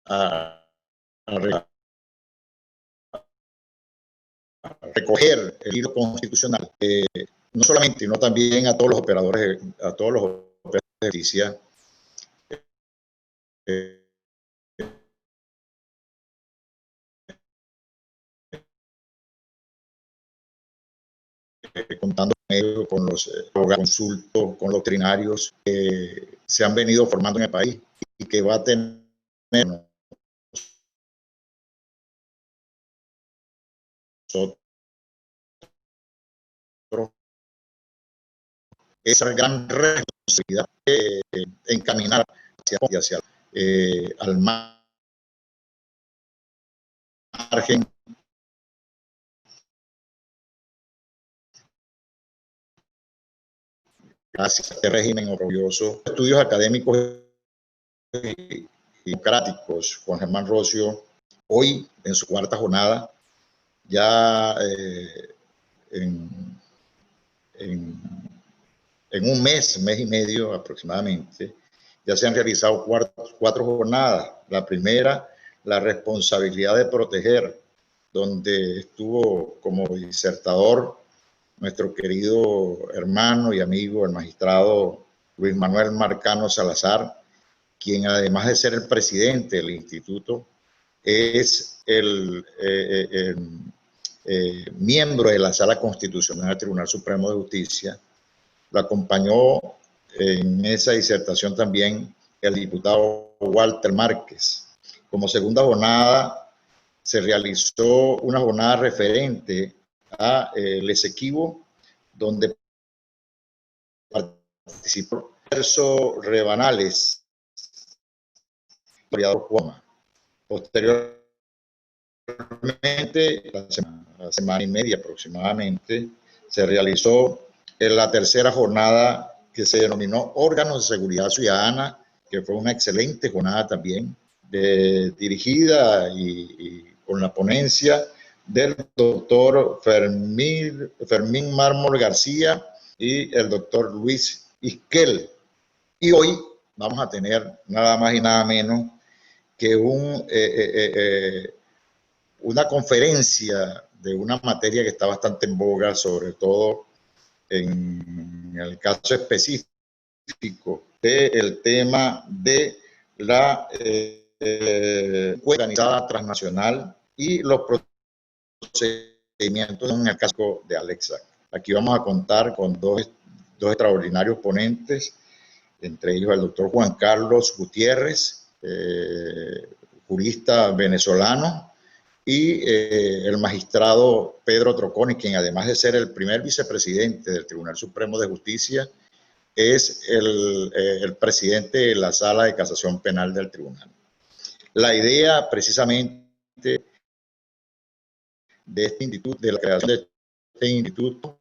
a recoger el hilo constitucional, no solamente, sino también a todos los operadores, de justicia, contando con ellos, con los consultos, con los veterinarios que se han venido formando en el país y que va a tener nosotros esa gran responsabilidad de encaminar hacia al margen hacia este régimen orgulloso. Estudios académicos y democráticos, Juan Germán Rocio, hoy en su cuarta jornada, ya en un mes y medio aproximadamente, ya se han realizado cuatro jornadas. La primera, la responsabilidad de proteger, donde estuvo como disertador nuestro querido hermano y amigo, el magistrado Luis Manuel Marcano Salazar, quien además de ser el presidente del instituto, es el miembro de la Sala Constitucional del Tribunal Supremo de Justicia. Lo acompañó en esa disertación también el diputado Walter Márquez. Como segunda jornada se realizó una jornada referente a el Esequibo, donde participó Terzo Rebanales, historiador Juama. Posteriormente, la semana y media aproximadamente, se realizó en la tercera jornada que se denominó Órganos de Seguridad Ciudadana, que fue una excelente jornada también, dirigida y con la ponencia del doctor Fermín Mármol García y el doctor Luis Isquel. Y hoy vamos a tener nada más y nada menos que una conferencia de una materia que está bastante en boga, sobre todo en el caso específico del tema de la organizada transnacional y los procedimientos en el caso de Alexa. Aquí vamos a contar con dos extraordinarios ponentes, entre ellos el doctor Juan Carlos Gutiérrez, jurista venezolano, y el magistrado Pedro Troconi, quien además de ser el primer vicepresidente del Tribunal Supremo de Justicia, es el presidente de la Sala de Casación Penal del Tribunal. La idea precisamente de este instituto, de la creación de este instituto,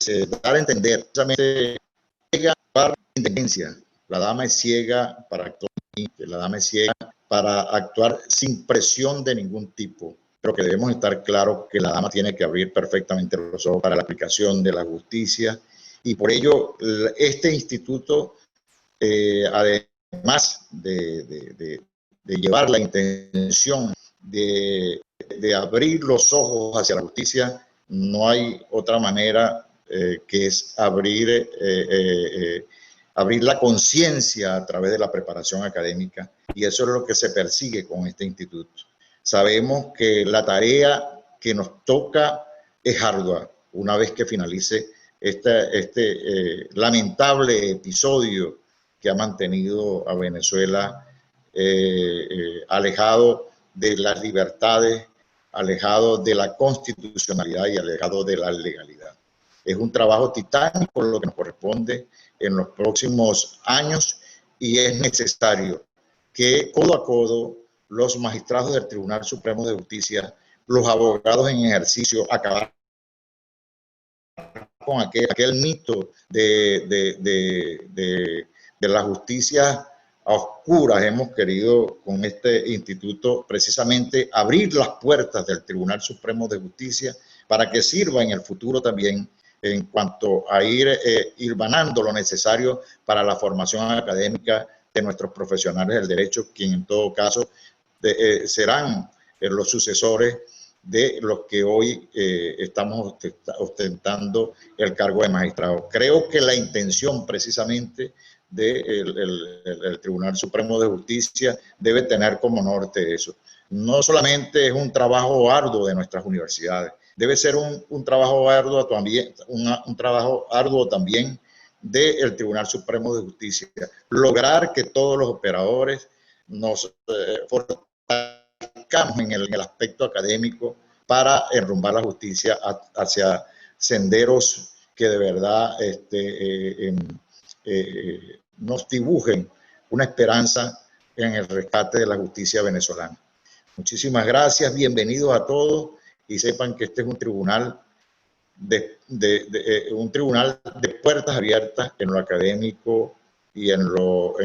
se da a entender precisamente para la independencia. La dama es ciega para actuar, la dama es ciega para actuar sin presión de ningún tipo, pero que debemos estar claros que la dama tiene que abrir perfectamente los ojos para la aplicación de la justicia, y por ello este instituto, además de llevar la intención de abrir los ojos hacia la justicia, no hay otra manera que es abrir la conciencia a través de la preparación académica, y eso es lo que se persigue con este instituto. Sabemos que la tarea que nos toca es ardua una vez que finalice este lamentable episodio que ha mantenido a Venezuela alejado de las libertades, alejado de la constitucionalidad y alejado de la legalidad. Es un trabajo titánico lo que nos corresponde en los próximos años, y es necesario que codo a codo los magistrados del Tribunal Supremo de Justicia, los abogados en ejercicio, acabar con aquel mito de la justicia a oscuras. Hemos querido con este instituto precisamente abrir las puertas del Tribunal Supremo de Justicia para que sirva en el futuro también en cuanto a ir hilvanando lo necesario para la formación académica de nuestros profesionales del derecho, quien en todo caso serán los sucesores de los que hoy estamos ostentando el cargo de magistrado. Creo que la intención precisamente del Tribunal Supremo de Justicia debe tener como norte eso. No solamente es un trabajo arduo de nuestras universidades, debe ser un trabajo arduo también, un trabajo arduo también del Tribunal Supremo de Justicia. Lograr que todos los operadores nos fortalezcamos en el aspecto académico para enrumbar la justicia hacia senderos que de verdad nos dibujen una esperanza en el rescate de la justicia venezolana. Muchísimas gracias, bienvenidos a todos y sepan que este es un tribunal de puertas abiertas en lo académico y en lo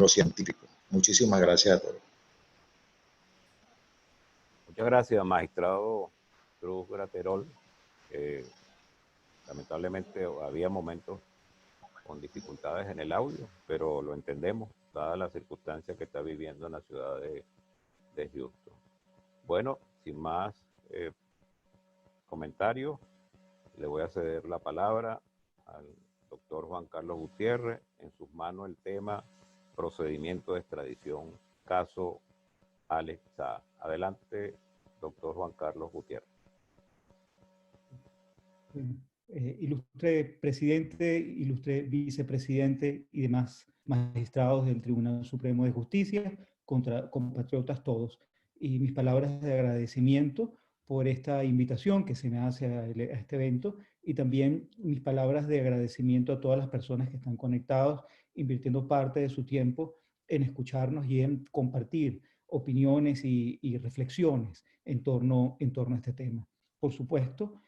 científico. Muchísimas gracias a todos. Muchas gracias, magistrado Cruz Graterol. Lamentablemente había momentos con dificultades en el audio, pero lo entendemos, dadas las circunstancias que está viviendo en la ciudad de Houston. Bueno, sin más comentarios, le voy a ceder la palabra al doctor Juan Carlos Gutiérrez. En sus manos el tema procedimiento de extradición, caso Alex Saab. Adelante, doctor Juan Carlos Gutiérrez. Ilustre presidente, ilustre vicepresidente y demás magistrados del Tribunal Supremo de Justicia, compatriotas todos, y mis palabras de agradecimiento por esta invitación que se me hace a este evento, y también mis palabras de agradecimiento a todas las personas que están conectados, invirtiendo parte de su tiempo en escucharnos y en compartir opiniones y reflexiones en torno a este tema. Por supuesto,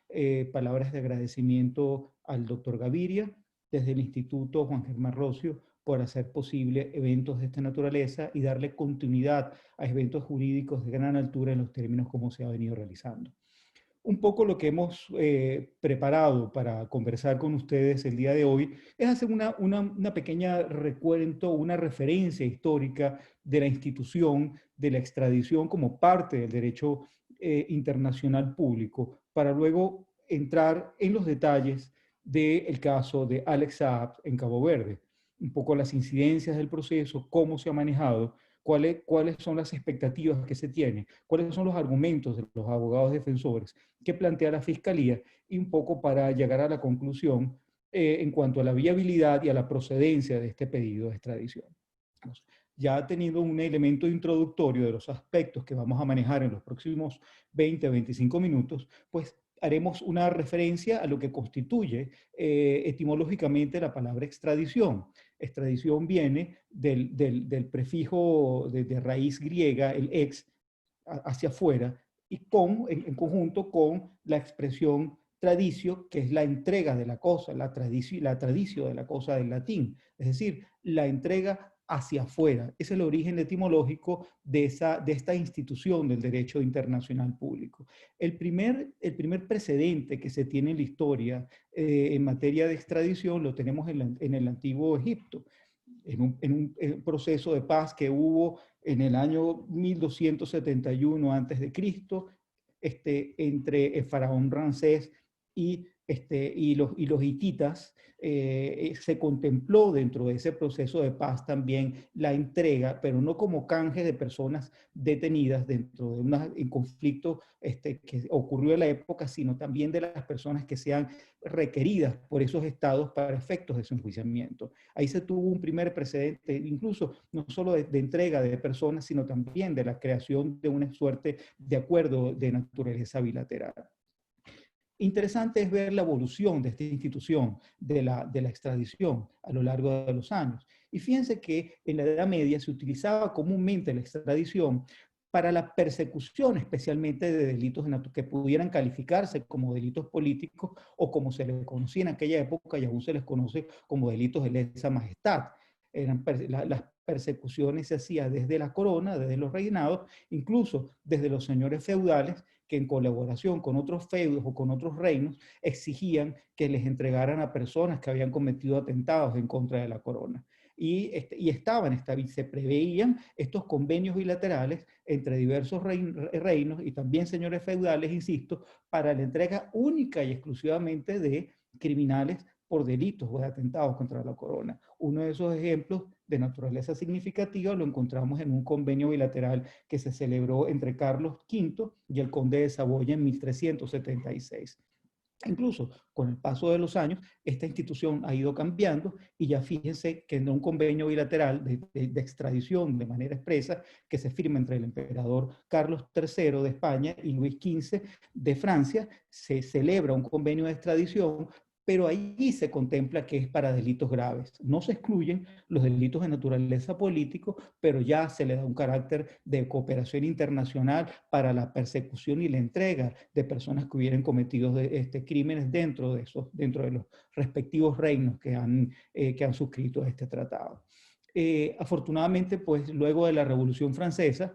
palabras de agradecimiento al doctor Gaviria, desde el Instituto Juan Germán Rossio, por hacer posible eventos de esta naturaleza y darle continuidad a eventos jurídicos de gran altura en los términos como se ha venido realizando. Un poco lo que hemos preparado para conversar con ustedes el día de hoy es hacer una pequeña recuento, una referencia histórica de la institución de la extradición como parte del derecho internacional público, para luego entrar en los detalles del caso de Alex Saab en Cabo Verde. Un poco las incidencias del proceso, cómo se ha manejado, cuáles son las expectativas que se tienen, cuáles son los argumentos de los abogados defensores que plantea la Fiscalía, y un poco para llegar a la conclusión en cuanto a la viabilidad y a la procedencia de este pedido de extradición. Ya teniendo un elemento introductorio de los aspectos que vamos a manejar en los próximos 20 o 25 minutos, pues haremos una referencia a lo que constituye etimológicamente la palabra extradición. Extradición viene del prefijo de raíz griega, el ex, hacia afuera, y en conjunto con la expresión tradicio, que es la entrega de la cosa, la tradicio de la cosa del latín, es decir, la entrega hacia afuera. Es el origen etimológico de esta institución del derecho internacional público. El primer precedente que se tiene en la historia en materia de extradición lo tenemos en el antiguo Egipto, en un proceso de paz que hubo en el año 1271 a.C., entre el faraón Ramsés y los hititas. Se contempló dentro de ese proceso de paz también la entrega, pero no como canje de personas detenidas dentro de un conflicto que ocurrió en la época, sino también de las personas que sean requeridas por esos estados para efectos de su enjuiciamiento. Ahí se tuvo un primer precedente, incluso no solo de entrega de personas, sino también de la creación de una suerte de acuerdo de naturaleza bilateral. Interesante es ver la evolución de esta institución de la extradición a lo largo de los años. Y fíjense que en la Edad Media se utilizaba comúnmente la extradición para la persecución especialmente de delitos que pudieran calificarse como delitos políticos o como se les conocía en aquella época y aún se les conoce como delitos de lesa majestad. las persecuciones se hacían desde la corona, desde los reinados, incluso desde los señores feudales, que en colaboración con otros feudos o con otros reinos exigían que les entregaran a personas que habían cometido atentados en contra de la corona. Y se preveían estos convenios bilaterales entre diversos reinos y también señores feudales, insisto, para la entrega única y exclusivamente de criminales por delitos o de atentados contra la corona. Uno de esos ejemplos de naturaleza significativa lo encontramos en un convenio bilateral que se celebró entre Carlos V y el conde de Saboya en 1376. Incluso con el paso de los años, esta institución ha ido cambiando y ya fíjense que en un convenio bilateral de extradición de manera expresa que se firma entre el emperador Carlos III de España y Luis XV de Francia, se celebra un convenio de extradición, pero ahí se contempla que es para delitos graves. No se excluyen los delitos de naturaleza político, pero ya se le da un carácter de cooperación internacional para la persecución y la entrega de personas que hubieran cometido crímenes dentro de los respectivos reinos que han suscrito este tratado. Afortunadamente, pues luego de la Revolución Francesa,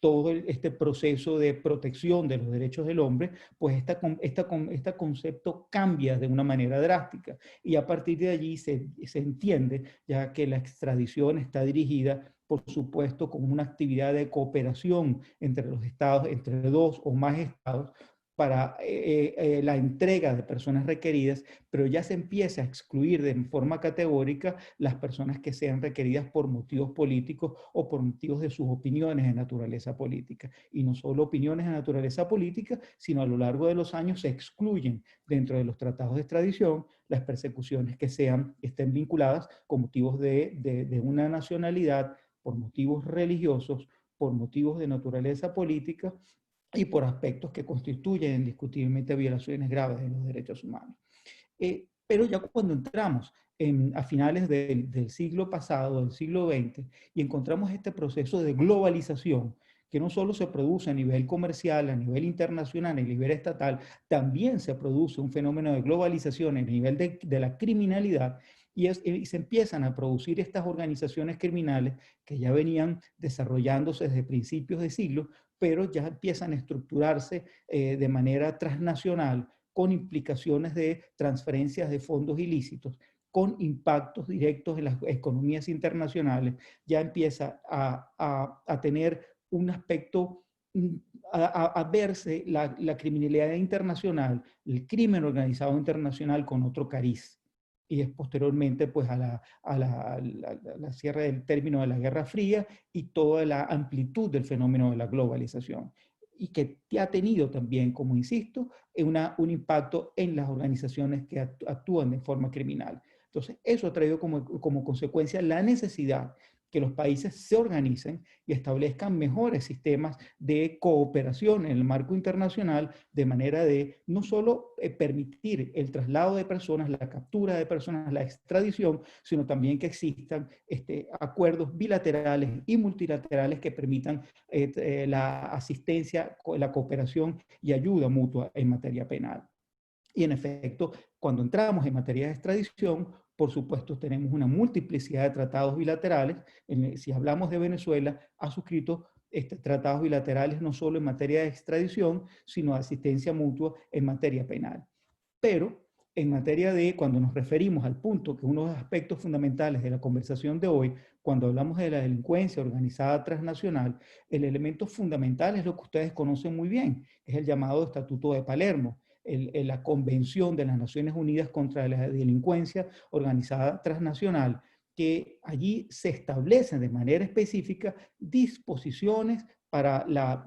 todo este proceso de protección de los derechos del hombre, pues este concepto cambia de una manera drástica y a partir de allí se entiende ya que la extradición está dirigida, por supuesto, como una actividad de cooperación entre los estados, entre dos o más estados, para la entrega de personas requeridas, pero ya se empieza a excluir de forma categórica las personas que sean requeridas por motivos políticos o por motivos de sus opiniones de naturaleza política. Y no solo opiniones de naturaleza política, sino a lo largo de los años se excluyen dentro de los tratados de extradición las persecuciones que estén vinculadas con motivos de una nacionalidad, por motivos religiosos, por motivos de naturaleza política, y por aspectos que constituyen indiscutiblemente violaciones graves de los derechos humanos. Pero ya cuando entramos a finales del siglo pasado, del siglo XX, y encontramos este proceso de globalización, que no solo se produce a nivel comercial, a nivel internacional, a nivel estatal, también se produce un fenómeno de globalización a nivel de la criminalidad, y se empiezan a producir estas organizaciones criminales que ya venían desarrollándose desde principios de siglo, pero ya empiezan a estructurarse de manera transnacional, con implicaciones de transferencias de fondos ilícitos, con impactos directos en las economías internacionales. Ya empieza a tener un aspecto, a verse la criminalidad internacional, el crimen organizado internacional con otro cariz. Y es posteriormente pues, a la cierre del término de la Guerra Fría y toda la amplitud del fenómeno de la globalización. Y que ha tenido también, como insisto, un impacto en las organizaciones que actúan de forma criminal. Entonces, eso ha traído como consecuencia la necesidad que los países se organicen y establezcan mejores sistemas de cooperación en el marco internacional, de manera de no solo permitir el traslado de personas, la captura de personas, la extradición, sino también que existan acuerdos bilaterales y multilaterales que permitan la asistencia, la cooperación y ayuda mutua en materia penal. Y en efecto, cuando entramos en materia de extradición, por supuesto, tenemos una multiplicidad de tratados bilaterales. Si hablamos de Venezuela, ha suscrito tratados bilaterales no solo en materia de extradición, sino de asistencia mutua en materia penal. Pero en materia cuando nos referimos al punto, que uno de los aspectos fundamentales de la conversación de hoy, cuando hablamos de la delincuencia organizada transnacional, el elemento fundamental es lo que ustedes conocen muy bien, es el llamado Estatuto de Palermo. La Convención de las Naciones Unidas contra la Delincuencia Organizada Transnacional, que allí se establecen de manera específica disposiciones para la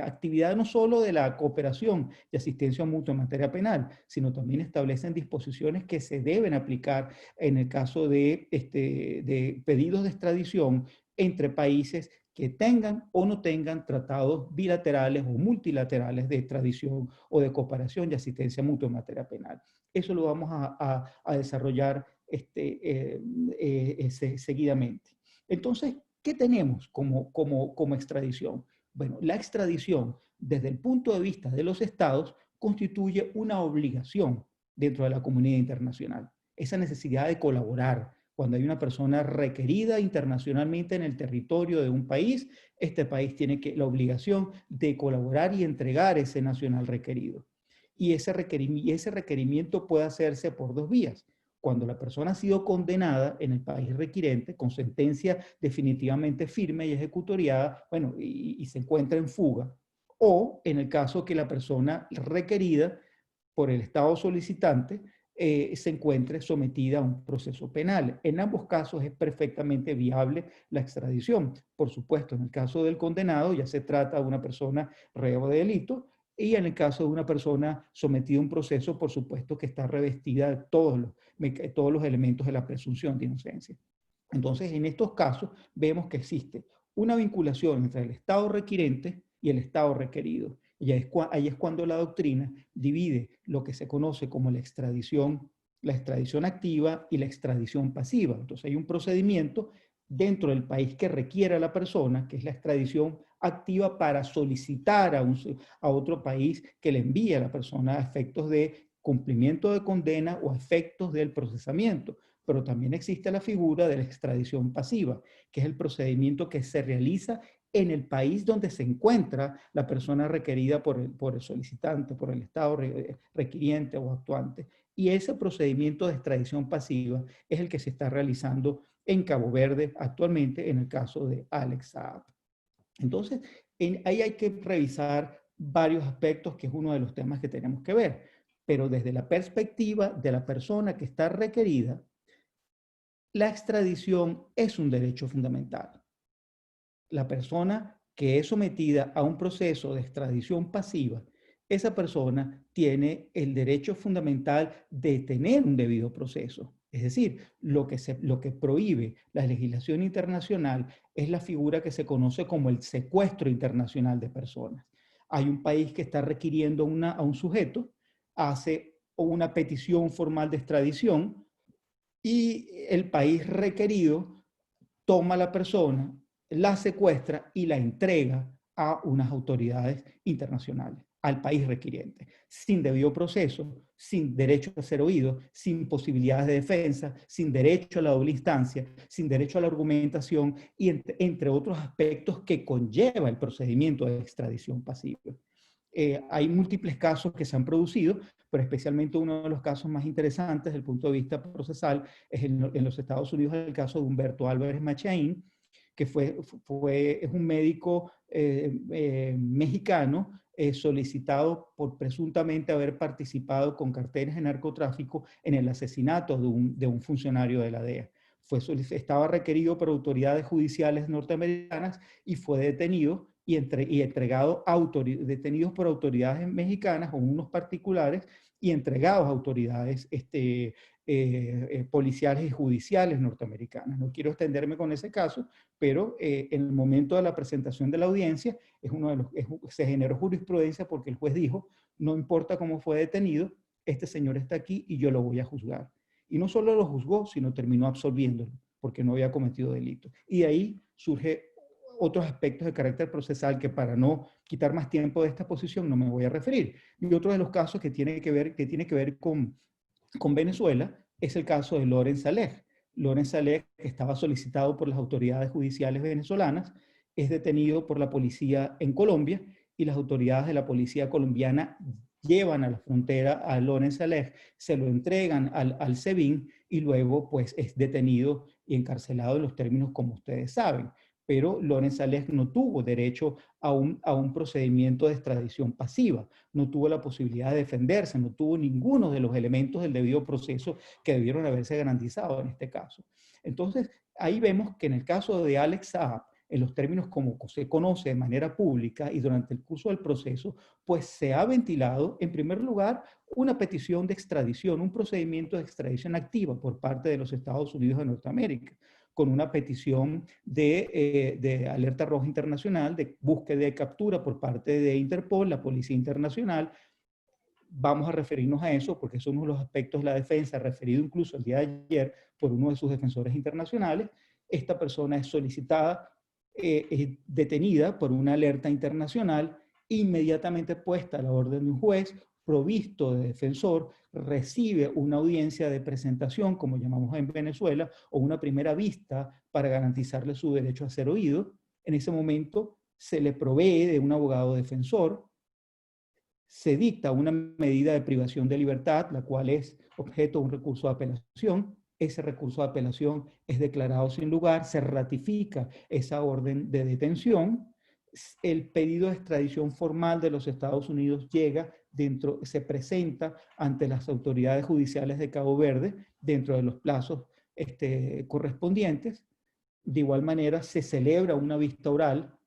actividad no solo de la cooperación y asistencia mutua en materia penal, sino también establecen disposiciones que se deben aplicar en el caso de pedidos de extradición entre países que tengan o no tengan tratados bilaterales o multilaterales de extradición o de cooperación y asistencia mutua en materia penal. Eso lo vamos a desarrollar seguidamente. Entonces, ¿qué tenemos como extradición? Bueno, la extradición, desde el punto de vista de los estados, constituye una obligación dentro de la comunidad internacional. Esa necesidad de colaborar Cuando hay una persona requerida internacionalmente en el territorio de un país, este país tiene la obligación de colaborar y entregar ese nacional requerido. Y ese requerimiento puede hacerse por dos vías. Cuando la persona ha sido condenada en el país requirente con sentencia definitivamente firme y ejecutoriada, bueno, y se encuentra en fuga, o en el caso que la persona requerida por el Estado solicitante se encuentre sometida a un proceso penal. En ambos casos es perfectamente viable la extradición. Por supuesto, en el caso del condenado ya se trata de una persona reo de delito, y en el caso de una persona sometida a un proceso, por supuesto que está revestida de todos los elementos de la presunción de inocencia. Entonces, en estos casos vemos que existe una vinculación entre el Estado requirente y el Estado requerido. Y ahí es cuando la doctrina divide lo que se conoce como la extradición activa y la extradición pasiva. Entonces hay un procedimiento dentro del país que requiere a la persona, que es la extradición activa, para solicitar a otro país que le envíe a la persona a efectos de cumplimiento de condena o a efectos del procesamiento. Pero también existe la figura de la extradición pasiva, que es el procedimiento que se realiza en el país donde se encuentra la persona requerida por el solicitante, por el Estado requiriente o actuante. Y ese procedimiento de extradición pasiva es el que se está realizando en Cabo Verde actualmente en el caso de Alex Saab. Entonces, ahí hay que revisar varios aspectos, que es uno de los temas que tenemos que ver. Pero desde la perspectiva de la persona que está requerida, la extradición es un derecho fundamental. La persona que es sometida a un proceso de extradición pasiva, esa persona tiene el derecho fundamental de tener un debido proceso. Es decir, lo que prohíbe la legislación internacional es la figura que se conoce como el secuestro internacional de personas. Hay un país que está requiriendo a un sujeto, hace una petición formal de extradición y el país requerido toma a la persona, la secuestra y la entrega a unas autoridades internacionales, al país requiriente, sin debido proceso, sin derecho a ser oído, sin posibilidades de defensa, sin derecho a la doble instancia, sin derecho a la argumentación y entre otros aspectos que conlleva el procedimiento de extradición pasiva. Hay múltiples casos que se han producido, pero especialmente uno de los casos más interesantes desde el punto de vista procesal es en los Estados Unidos el caso de Humberto Álvarez Machaín, que es un médico mexicano solicitado por presuntamente haber participado con carteles de narcotráfico en el asesinato de un funcionario de la DEA. Estaba requerido por autoridades judiciales norteamericanas y fue detenido y entregado detenidos por autoridades mexicanas o unos particulares y entregados a autoridades policiales y judiciales norteamericanas. No quiero extenderme con ese caso, pero en el momento de la presentación de la audiencia se generó jurisprudencia porque el juez dijo, no importa cómo fue detenido, este señor está aquí y yo lo voy a juzgar. Y no solo lo juzgó, sino terminó absolviéndolo porque no había cometido delito. Y de ahí surge otros aspectos de carácter procesal que, para no quitar más tiempo de esta posición, no me voy a referir. Y otro de los casos que tiene que ver con Venezuela es el caso de Loren Saleh. Loren Saleh, que estaba solicitado por las autoridades judiciales venezolanas, es detenido por la policía en Colombia y las autoridades de la policía colombiana llevan a la frontera a Loren Saleh, se lo entregan al SEBIN y luego pues es detenido y encarcelado en los términos como ustedes saben. Pero Loren Saleh no tuvo derecho a un procedimiento de extradición pasiva, no tuvo la posibilidad de defenderse, no tuvo ninguno de los elementos del debido proceso que debieron haberse garantizado en este caso. Entonces, ahí vemos que en el caso de Alex Saab, en los términos como se conoce de manera pública y durante el curso del proceso, pues se ha ventilado, en primer lugar, una petición de extradición, un procedimiento de extradición activa por parte de los Estados Unidos de Norteamérica, con una petición de alerta roja internacional, de búsqueda y captura por parte de Interpol, la Policía Internacional. Vamos a referirnos a eso porque son uno de los aspectos de la defensa, referido incluso el día de ayer por uno de sus defensores internacionales. Esta persona es solicitada, detenida por una alerta internacional, inmediatamente puesta a la orden de un juez, provisto de defensor, recibe una audiencia de presentación, como llamamos en Venezuela, o una primera vista para garantizarle su derecho a ser oído. En ese momento se le provee de un abogado defensor, se dicta una medida de privación de libertad, la cual es objeto de un recurso de apelación. Ese recurso de apelación es declarado sin lugar, se ratifica esa orden de detención. El pedido de extradición formal de los Estados Unidos llega se presenta ante las autoridades judiciales de Cabo Verde dentro de los plazos correspondientes. De igual manera, se celebra una vista oral,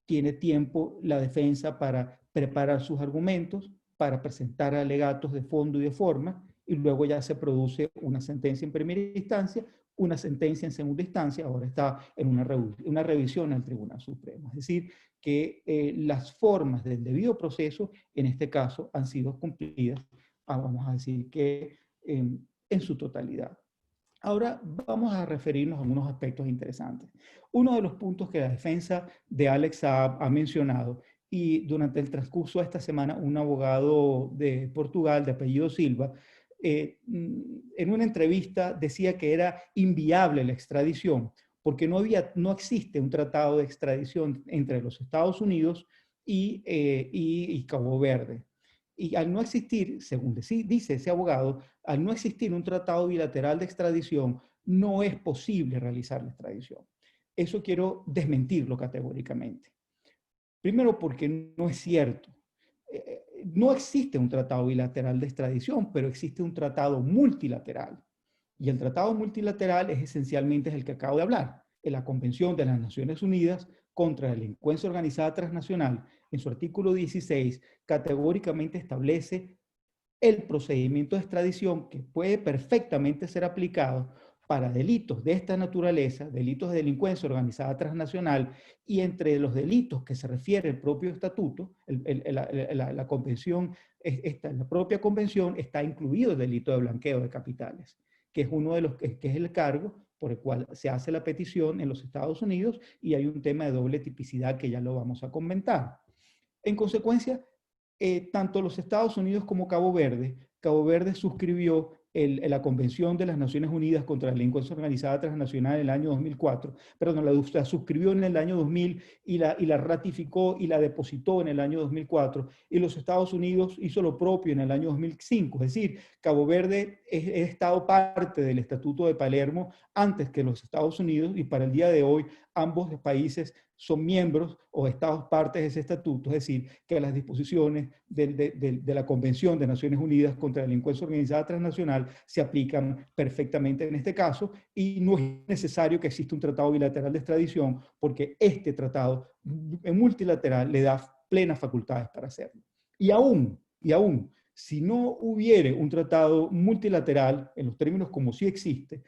tiene tiempo la defensa para preparar sus argumentos, para presentar alegatos de fondo y de forma, y luego ya se produce una sentencia en primera instancia, una sentencia en segunda instancia, ahora está en una revisión al Tribunal Supremo. Es decir, que las formas del debido proceso, en este caso, han sido cumplidas, vamos a decir que en su totalidad. Ahora vamos a referirnos a algunos aspectos interesantes. Uno de los puntos que la defensa de Alex Saab ha mencionado, y durante el transcurso de esta semana un abogado de Portugal de apellido Silva, en una entrevista decía que era inviable la extradición, porque no existe un tratado de extradición entre los Estados Unidos y Cabo Verde. Y al no existir, según dice ese abogado, al no existir un tratado bilateral de extradición, no es posible realizar la extradición. Eso quiero desmentirlo categóricamente. Primero, porque no es cierto. No existe un tratado bilateral de extradición, pero existe un tratado multilateral. Y el tratado multilateral es esencialmente el que acabo de hablar, en la Convención de las Naciones Unidas contra la Delincuencia Organizada Transnacional, en su artículo 16, categóricamente establece el procedimiento de extradición que puede perfectamente ser aplicado para delitos de esta naturaleza, delitos de delincuencia organizada transnacional, y entre los delitos que se refiere el propio estatuto, la convención, la propia convención está incluido el delito de blanqueo de capitales, que es uno de los que es el cargo por el cual se hace la petición en los Estados Unidos, y hay un tema de doble tipicidad que ya lo vamos a comentar. En consecuencia, tanto los Estados Unidos como Cabo Verde suscribió la Convención de las Naciones Unidas contra la Delincuencia Organizada Transnacional en el año 2004, perdón, la suscribió en el año 2000 y la ratificó y la depositó en el año 2004, y los Estados Unidos hizo lo propio en el año 2005, es decir, Cabo Verde es estado parte del Estatuto de Palermo antes que los Estados Unidos, y para el día de hoy ambos países son miembros o estados partes de ese estatuto, es decir, que las disposiciones de la Convención de Naciones Unidas contra la Delincuencia Organizada Transnacional se aplican perfectamente en este caso, y no es necesario que exista un tratado bilateral de extradición, porque este tratado multilateral le da plenas facultades para hacerlo. Y aún, si no hubiere un tratado multilateral, en los términos como sí existe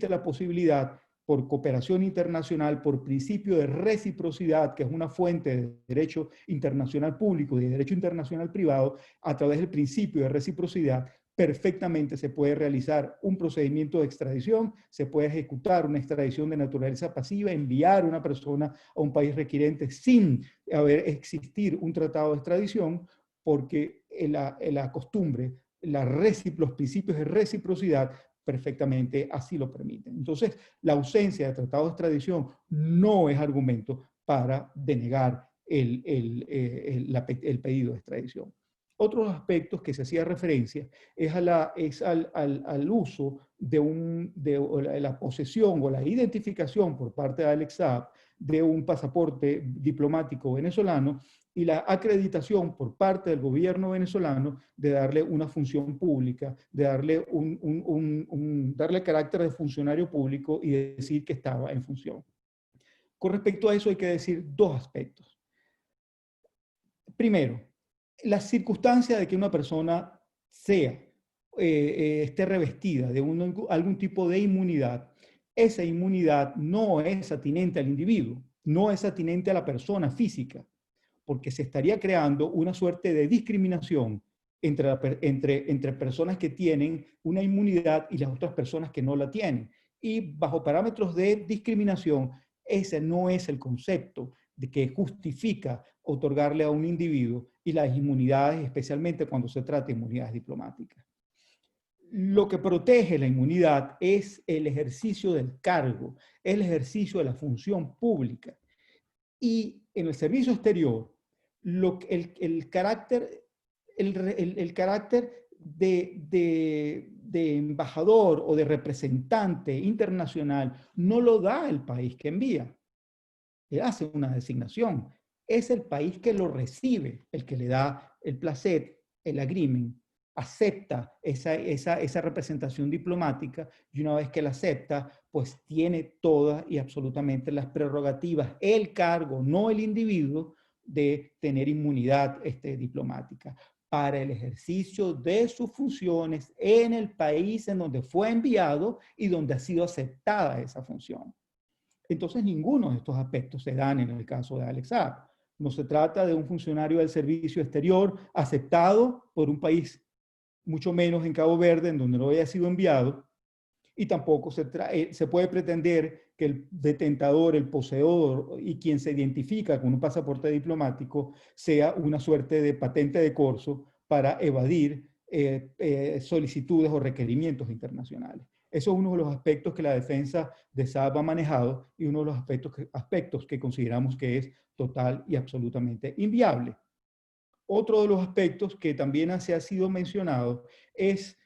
la posibilidad, por cooperación internacional, por principio de reciprocidad, que es una fuente de derecho internacional público y de derecho internacional privado, a través del principio de reciprocidad, perfectamente se puede realizar un procedimiento de extradición, se puede ejecutar una extradición de naturaleza pasiva, enviar a una persona a un país requirente sin existir un tratado de extradición, porque la costumbre, los principios de reciprocidad perfectamente así lo permiten. Entonces, la ausencia de tratado de extradición no es argumento para denegar el pedido de extradición. Otros aspectos que se hacía referencia es al uso de la posesión o la identificación por parte de Alex Saab de un pasaporte diplomático venezolano, y la acreditación por parte del gobierno venezolano de darle una función pública, de darle darle carácter de funcionario público y de decir que estaba en función. Con respecto a eso hay que decir dos aspectos. Primero, la circunstancia de que una persona esté revestida de algún tipo de inmunidad, esa inmunidad no es atinente al individuo, no es atinente a la persona física, porque se estaría creando una suerte de discriminación entre personas que tienen una inmunidad y las otras personas que no la tienen. Y bajo parámetros de discriminación, ese no es el concepto de que justifica otorgarle a un individuo y las inmunidades, especialmente cuando se trata de inmunidades diplomáticas. Lo que protege la inmunidad es el ejercicio del cargo, el ejercicio de la función pública. Y en el servicio exterior, el carácter de embajador o de representante internacional no lo da el país que envía. Él hace una designación. Es el país que lo recibe el que le da el placet, el agreement, acepta esa representación diplomática, y una vez que la acepta, pues tiene todas y absolutamente las prerrogativas, el cargo, no el individuo, de tener inmunidad diplomática para el ejercicio de sus funciones en el país en donde fue enviado y donde ha sido aceptada esa función. Entonces, ninguno de estos aspectos se dan en el caso de Alex Saab. No se trata de un funcionario del servicio exterior aceptado por un país, mucho menos en Cabo Verde, en donde no haya sido enviado, y tampoco se puede pretender que el detentador, el poseedor y quien se identifica con un pasaporte diplomático sea una suerte de patente de corso para evadir solicitudes o requerimientos internacionales. Eso es uno de los aspectos que la defensa de Saab ha manejado y uno de los aspectos que consideramos que es total y absolutamente inviable. Otro de los aspectos que también se ha sido mencionado es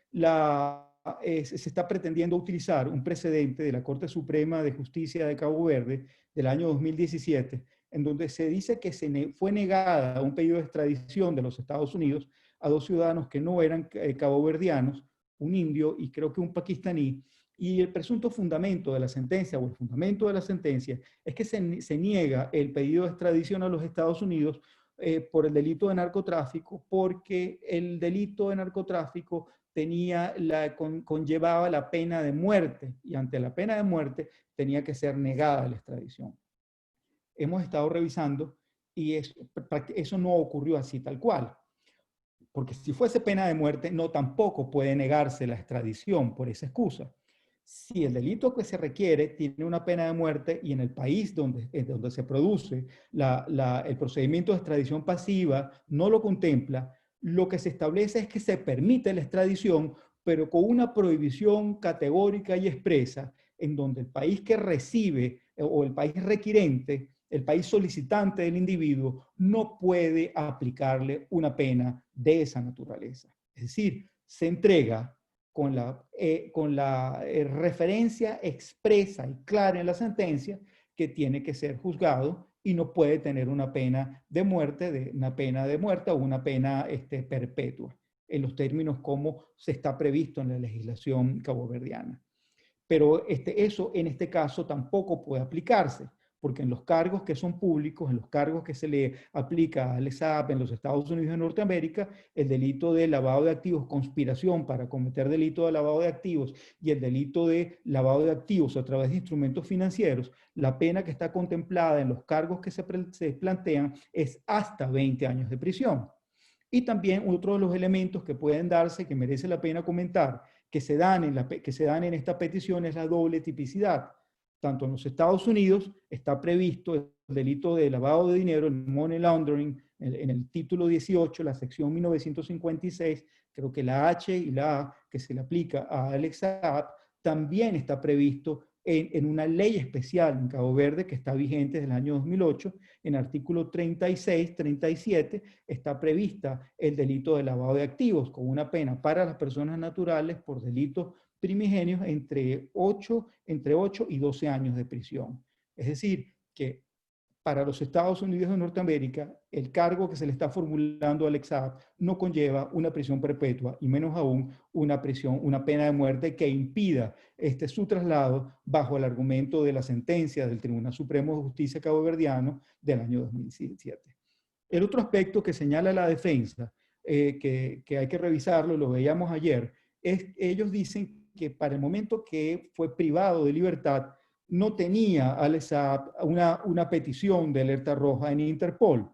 se está pretendiendo utilizar un precedente de la Corte Suprema de Justicia de Cabo Verde del año 2017, en donde se dice que fue negada un pedido de extradición de los Estados Unidos a dos ciudadanos que no eran caboverdianos, un indio y creo que un pakistaní, y el presunto fundamento de la sentencia, o el fundamento de la sentencia, es que se niega el pedido de extradición a los Estados Unidos por el delito de narcotráfico, porque el delito de narcotráfico conllevaba la pena de muerte, y ante la pena de muerte tenía que ser negada la extradición. Hemos estado revisando y eso no ocurrió así tal cual, porque si fuese pena de muerte, no tampoco puede negarse la extradición por esa excusa. Si el delito que se requiere tiene una pena de muerte y en el país donde se produce el procedimiento de extradición pasiva no lo contempla, lo que se establece es que se permite la extradición, pero con una prohibición categórica y expresa, en donde el país que recibe o el país requirente, el país solicitante del individuo, no puede aplicarle una pena de esa naturaleza. Es decir, se entrega con la referencia expresa y clara en la sentencia que tiene que ser juzgado y no puede tener una pena de muerte, o una pena perpetua, en los términos como se está previsto en la legislación caboverdiana. Pero eso en este caso tampoco puede aplicarse, porque en los cargos que son públicos, en los cargos que se le aplica al SAP en los Estados Unidos de Norteamérica, el delito de lavado de activos, conspiración para cometer delito de lavado de activos y el delito de lavado de activos a través de instrumentos financieros, la pena que está contemplada en los cargos que se plantean es hasta 20 años de prisión. Y también otro de los elementos que pueden darse, que merece la pena comentar, que se dan en esta petición es la doble tipicidad. Tanto en los Estados Unidos está previsto el delito de lavado de dinero, el money laundering, en el título 18, la sección 1956, creo que la H y la A que se le aplica a Alex Saab, también está previsto en una ley especial en Cabo Verde que está vigente desde el año 2008, en artículo 36, 37, está prevista el delito de lavado de activos con una pena para las personas naturales por delitos primigenios entre 8 y 12 años de prisión. Es decir, que para los Estados Unidos de Norteamérica, el cargo que se le está formulando a Alex Saab no conlleva una prisión perpetua y menos aún una pena de muerte que impida su traslado bajo el argumento de la sentencia del Tribunal Supremo de Justicia caboverdiano del año 2017. El otro aspecto que señala la defensa, que hay que revisarlo, lo veíamos ayer, es ellos dicen que para el momento que fue privado de libertad, no tenía Alex Saab una petición de alerta roja en Interpol.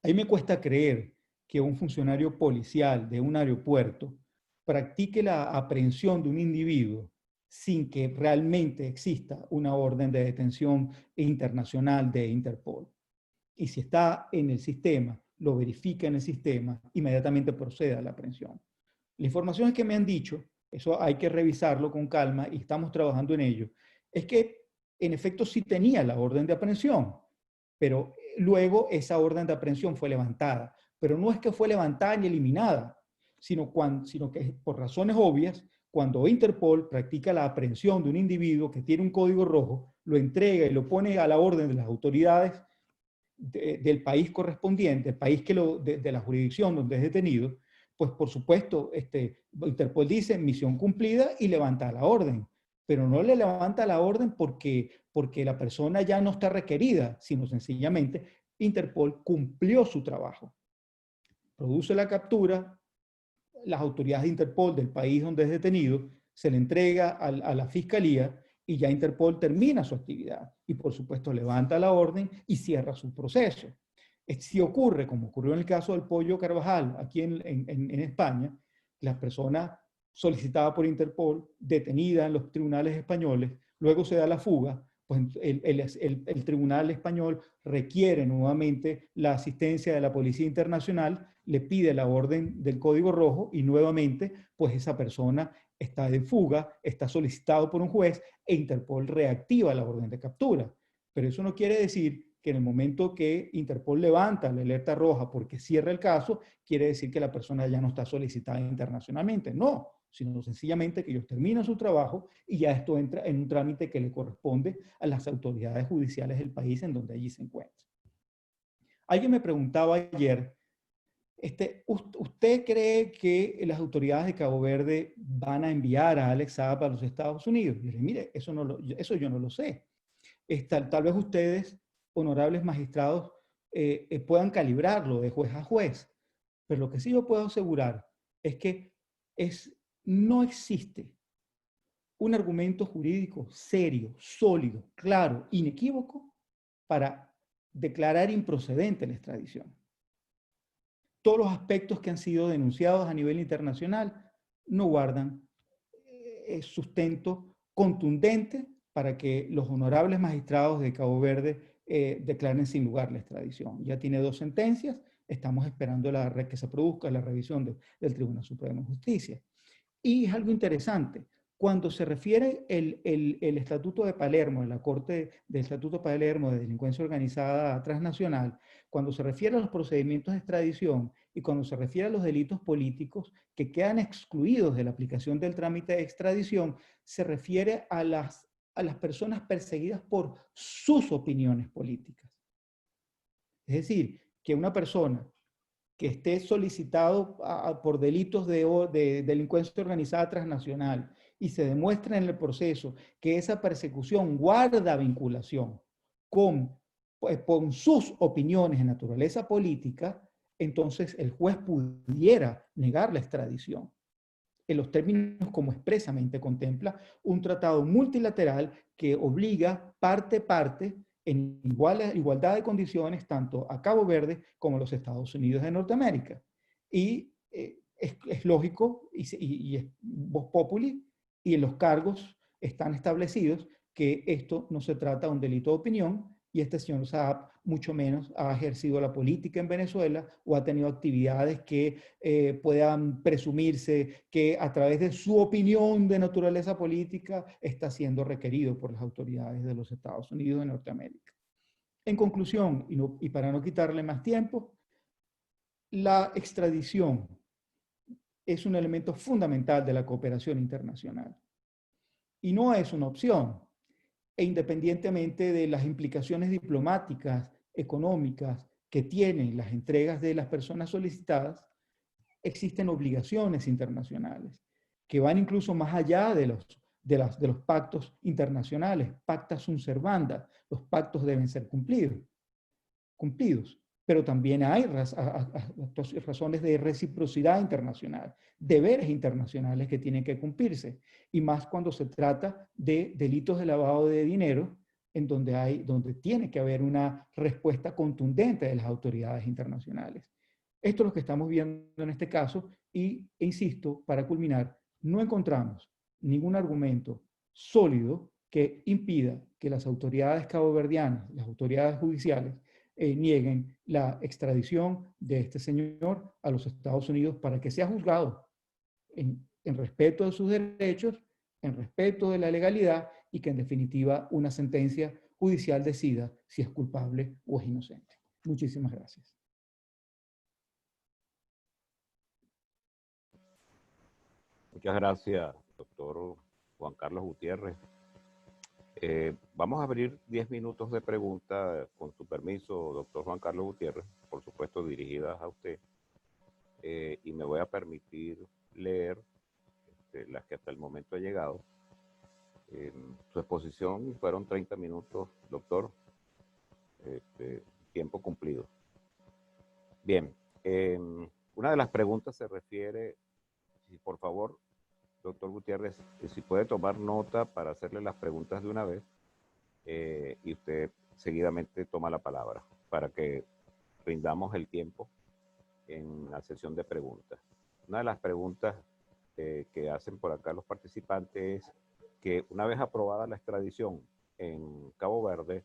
Ahí me cuesta creer que un funcionario policial de un aeropuerto practique la aprehensión de un individuo sin que realmente exista una orden de detención internacional de Interpol. Y si está en el sistema, lo verifica en el sistema, inmediatamente procede a la aprehensión. La información es que me han dicho, eso hay que revisarlo con calma y estamos trabajando en ello, es que en efecto sí tenía la orden de aprehensión, pero luego esa orden de aprehensión fue levantada. Pero no es que fue levantada ni eliminada, sino que por razones obvias, cuando Interpol practica la aprehensión de un individuo que tiene un código rojo, lo entrega y lo pone a la orden de las autoridades del país correspondiente, el país de la jurisdicción donde es detenido, pues por supuesto, Interpol dice misión cumplida y levanta la orden, pero no le levanta la orden porque la persona ya no está requerida, sino sencillamente Interpol cumplió su trabajo. Produce la captura, las autoridades de Interpol del país donde es detenido, se le entrega a la fiscalía y ya Interpol termina su actividad y por supuesto levanta la orden y cierra su proceso. Si ocurre, como ocurrió en el caso del Pollo Carvajal aquí en España, la persona solicitada por Interpol, detenida en los tribunales españoles, luego se da la fuga, pues el tribunal español requiere nuevamente la asistencia de la Policía Internacional, le pide la orden del Código Rojo y nuevamente pues esa persona está de fuga, está solicitado por un juez e Interpol reactiva la orden de captura. Pero eso no quiere decir que en el momento que Interpol levanta la alerta roja porque cierra el caso, quiere decir que la persona ya no está solicitada internacionalmente. No, sino sencillamente que ellos terminan su trabajo y ya esto entra en un trámite que le corresponde a las autoridades judiciales del país en donde allí se encuentra. Alguien me preguntaba ayer, ¿usted cree que las autoridades de Cabo Verde van a enviar a Alex Saab a los Estados Unidos? Y yo le dije, mire, eso yo no lo sé. Tal vez ustedes, honorables magistrados, puedan calibrarlo de juez a juez. Pero lo que sí yo puedo asegurar es que no existe un argumento jurídico serio, sólido, claro, inequívoco para declarar improcedente la extradición. Todos los aspectos que han sido denunciados a nivel internacional no guardan sustento contundente para que los honorables magistrados de Cabo Verde declaren sin lugar la extradición. Ya tiene 2 sentencias, estamos esperando que se produzca la revisión del Tribunal Supremo de Justicia. Y es algo interesante, cuando se refiere el Estatuto de Palermo, la Corte del Estatuto de Palermo de Delincuencia Organizada Transnacional, cuando se refiere a los procedimientos de extradición y cuando se refiere a los delitos políticos que quedan excluidos de la aplicación del trámite de extradición, se refiere a las personas perseguidas por sus opiniones políticas. Es decir, que una persona que esté solicitado por delitos de delincuencia organizada transnacional y se demuestra en el proceso que esa persecución guarda vinculación con sus opiniones de naturaleza política, entonces el juez pudiera negar la extradición en los términos como expresamente contempla un tratado multilateral que obliga parte en igualdad de condiciones tanto a Cabo Verde como a los Estados Unidos de Norteamérica. Y es lógico y es vox populi y en los cargos están establecidos que esto no se trata de un delito de opinión y este señor Saab mucho menos ha ejercido la política en Venezuela o ha tenido actividades que puedan presumirse que a través de su opinión de naturaleza política está siendo requerido por las autoridades de los Estados Unidos de Norteamérica. En conclusión, y para no quitarle más tiempo, la extradición es un elemento fundamental de la cooperación internacional y no es una opción. E independientemente de las implicaciones diplomáticas, económicas que tienen las entregas de las personas solicitadas, existen obligaciones internacionales que van incluso más allá de los pactos internacionales, pacta sunt servanda, los pactos deben ser cumplidos. Pero también hay razones de reciprocidad internacional, deberes internacionales que tienen que cumplirse, y más cuando se trata de delitos de lavado de dinero, en donde tiene que haber una respuesta contundente de las autoridades internacionales. Esto es lo que estamos viendo en este caso, e insisto, para culminar, no encontramos ningún argumento sólido que impida que las autoridades caboverdianas, las autoridades judiciales, nieguen la extradición de este señor a los Estados Unidos para que sea juzgado en respeto de sus derechos, en respeto de la legalidad y que en definitiva una sentencia judicial decida si es culpable o es inocente. Muchísimas gracias. Muchas gracias, doctor Juan Carlos Gutiérrez. Vamos a abrir 10 minutos de preguntas, con su permiso, doctor Juan Carlos Gutiérrez, por supuesto dirigidas a usted, y me voy a permitir leer las que hasta el momento ha llegado. Su exposición fueron 30 minutos, doctor, tiempo cumplido. Bien, una de las preguntas se refiere, si por favor, doctor Gutiérrez, si puede tomar nota para hacerle las preguntas de una vez, y usted seguidamente toma la palabra para que rindamos el tiempo en la sesión de preguntas. Una de las preguntas que hacen por acá los participantes es que una vez aprobada la extradición en Cabo Verde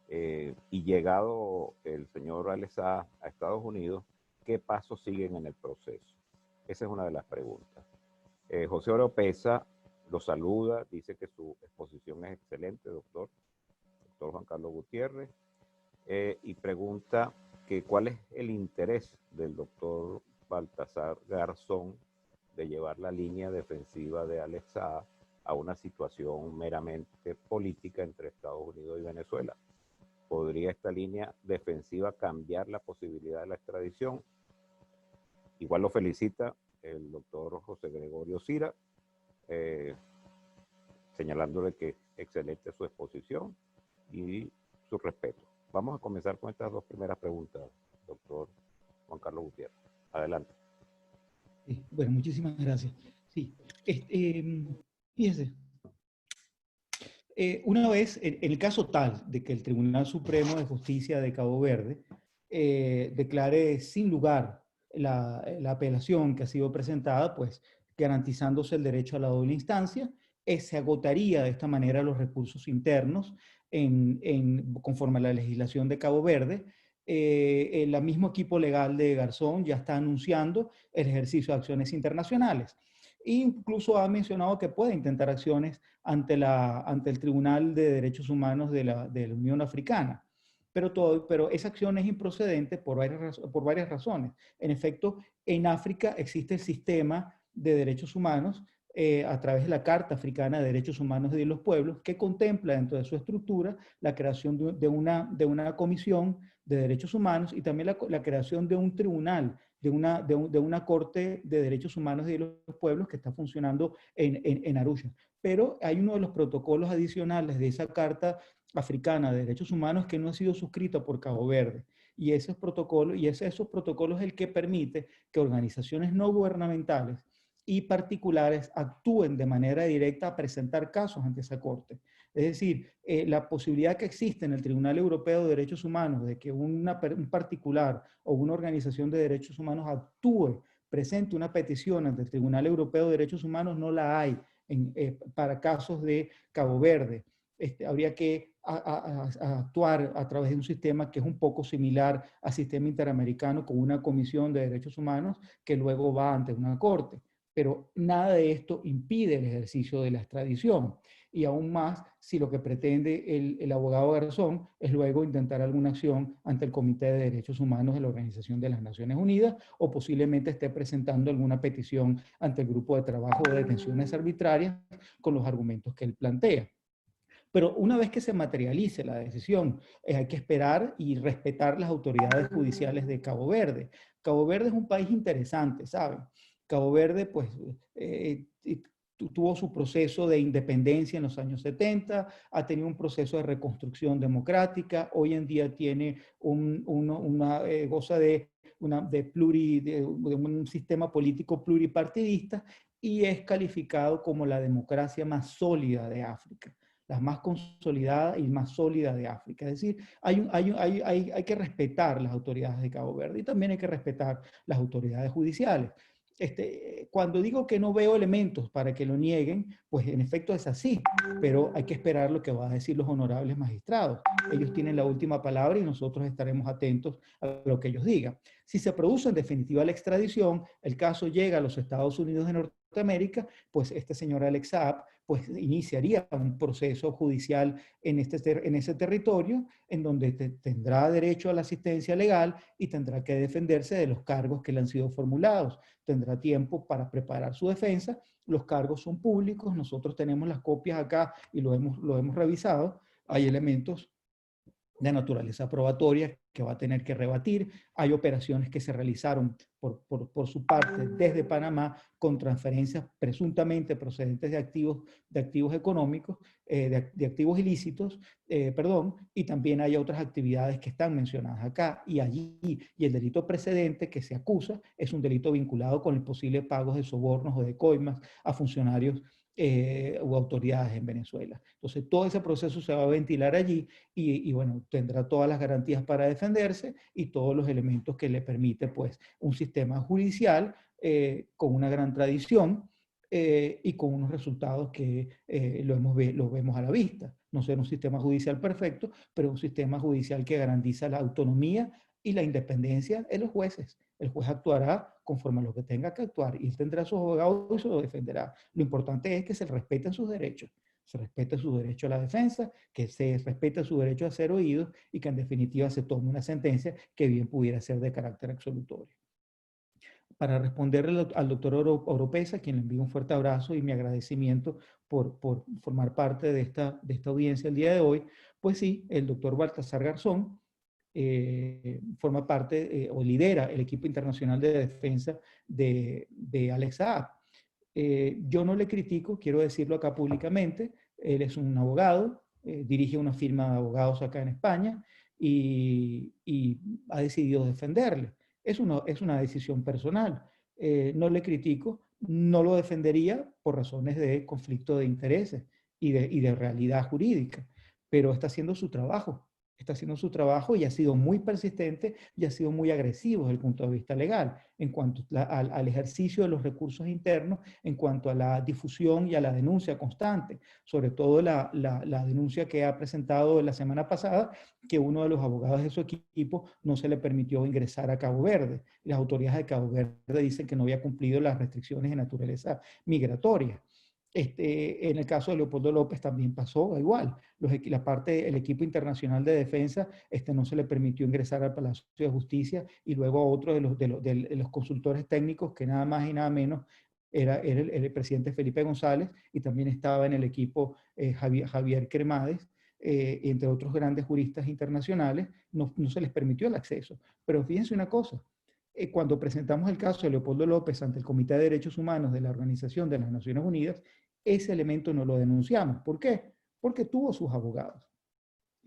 y llegado el señor Alex Saá a Estados Unidos, ¿qué pasos siguen en el proceso? Esa es una de las preguntas. José Oropesa lo saluda, dice que su exposición es excelente, doctor Juan Carlos Gutiérrez, y pregunta que cuál es el interés del doctor Baltasar Garzón de llevar la línea defensiva de Alex Saá a una situación meramente política entre Estados Unidos y Venezuela. ¿Podría esta línea defensiva cambiar la posibilidad de la extradición? Igual lo felicita el doctor José Gregorio Cira, señalándole que excelente su exposición y su respeto. Vamos a comenzar con estas dos primeras preguntas, doctor Juan Carlos Gutiérrez. Adelante. Sí, bueno, muchísimas gracias. Sí, fíjese, una vez, en el caso tal de que el Tribunal Supremo de Justicia de Cabo Verde declare sin lugar la apelación que ha sido presentada, pues garantizándose el derecho a la doble instancia, se agotaría de esta manera los recursos internos conforme a la legislación de Cabo Verde. El mismo equipo legal de Garzón ya está anunciando el ejercicio de acciones internacionales. E incluso ha mencionado que puede intentar acciones ante el Tribunal de Derechos Humanos de la Unión Africana. Pero esa acción es improcedente por varias razones. En efecto, en África existe el sistema de derechos humanos a través de la Carta Africana de Derechos Humanos y de los Pueblos, que contempla dentro de su estructura la creación de una comisión de derechos humanos y también la creación de un tribunal, de una Corte de Derechos Humanos y de los Pueblos que está funcionando en Arusha. Pero hay uno de los protocolos adicionales de esa Carta Africana de Derechos Humanos que no ha sido suscrita por Cabo Verde. Y esos protocolos es el que permite que organizaciones no gubernamentales y particulares actúen de manera directa a presentar casos ante esa Corte. Es decir, la posibilidad que existe en el Tribunal Europeo de Derechos Humanos de que un particular o una organización de derechos humanos actúe, presente una petición ante el Tribunal Europeo de Derechos Humanos, no la hay para casos de Cabo Verde. Habría que actuar a través de un sistema que es un poco similar al sistema interamericano, con una comisión de derechos humanos que luego va ante una corte. Pero nada de esto impide el ejercicio de la extradición. Y aún más si lo que pretende el abogado Garzón es luego intentar alguna acción ante el Comité de Derechos Humanos de la Organización de las Naciones Unidas, o posiblemente esté presentando alguna petición ante el Grupo de Trabajo de Detenciones Arbitrarias con los argumentos que él plantea. Pero una vez que se materialice la decisión, hay que esperar y respetar las autoridades judiciales de Cabo Verde. Cabo Verde es un país interesante, ¿saben? Cabo Verde, pues, tuvo su proceso de independencia en los años 70, ha tenido un proceso de reconstrucción democrática, hoy en día tiene goza de un sistema político pluripartidista y es calificado como la democracia más sólida de África, la más consolidada y más sólida de África. Es decir, hay que respetar las autoridades de Cabo Verde y también hay que respetar las autoridades judiciales. Cuando digo que no veo elementos para que lo nieguen, pues en efecto es así, pero hay que esperar lo que van a decir los honorables magistrados. Ellos tienen la última palabra y nosotros estaremos atentos a lo que ellos digan. Si se produce en definitiva la extradición, el caso llega a los Estados Unidos de Norteamérica, pues este señor Alex Saab pues iniciaría un proceso judicial en ese territorio en donde tendrá derecho a la asistencia legal y tendrá que defenderse de los cargos que le han sido formulados. Tendrá tiempo para preparar su defensa. Los cargos son públicos, nosotros tenemos las copias acá y lo hemos revisado. Hay elementos de naturaleza probatoria que va a tener que rebatir. Hay operaciones que se realizaron por su parte desde Panamá con transferencias presuntamente procedentes de activos económicos, de activos ilícitos, y también hay otras actividades que están mencionadas acá. Y el delito precedente que se acusa es un delito vinculado con el posible pago de sobornos o de coimas a funcionarios u autoridades en Venezuela. Entonces, todo ese proceso se va a ventilar allí y bueno, tendrá todas las garantías para defenderse y todos los elementos que le permite, pues, un sistema judicial con una gran tradición y con unos resultados que los vemos a la vista. No ser un sistema judicial perfecto, pero un sistema judicial que garantiza la autonomía y la independencia de los jueces. El juez actuará conforme a lo que tenga que actuar y él tendrá sus abogados y se lo defenderá. Lo importante es que se respeten sus derechos. Se respete su derecho a la defensa, que se respete su derecho a ser oído y que en definitiva se tome una sentencia que bien pudiera ser de carácter absolutorio. Para responderle al doctor Oropesa, a quien le envío un fuerte abrazo y mi agradecimiento por formar parte de esta audiencia el día de hoy, pues sí, el doctor Baltasar Garzón forma parte o lidera el equipo internacional de defensa de Alex Saab. Yo no le critico, quiero decirlo acá públicamente, él es un abogado, dirige una firma de abogados acá en España y ha decidido defenderle. Es una decisión personal. No le critico, no lo defendería por razones de conflicto de intereses y de realidad jurídica, pero está haciendo su trabajo. Está haciendo su trabajo y ha sido muy persistente y ha sido muy agresivo desde el punto de vista legal en cuanto al ejercicio de los recursos internos, en cuanto a la difusión y a la denuncia constante, sobre todo la denuncia que ha presentado la semana pasada, que uno de los abogados de su equipo no se le permitió ingresar a Cabo Verde. Las autoridades de Cabo Verde dicen que no había cumplido las restricciones de naturaleza migratoria. En el caso de Leopoldo López también pasó igual. El equipo internacional de defensa no se le permitió ingresar al Palacio de Justicia y luego a otro de los consultores técnicos que nada más y nada menos era el presidente Felipe González y también estaba en el equipo Javier Cremades, entre otros grandes juristas internacionales, no se les permitió el acceso. Pero fíjense una cosa, cuando presentamos el caso de Leopoldo López ante el Comité de Derechos Humanos de la Organización de las Naciones Unidas, ese elemento no lo denunciamos. ¿Por qué? Porque tuvo sus abogados.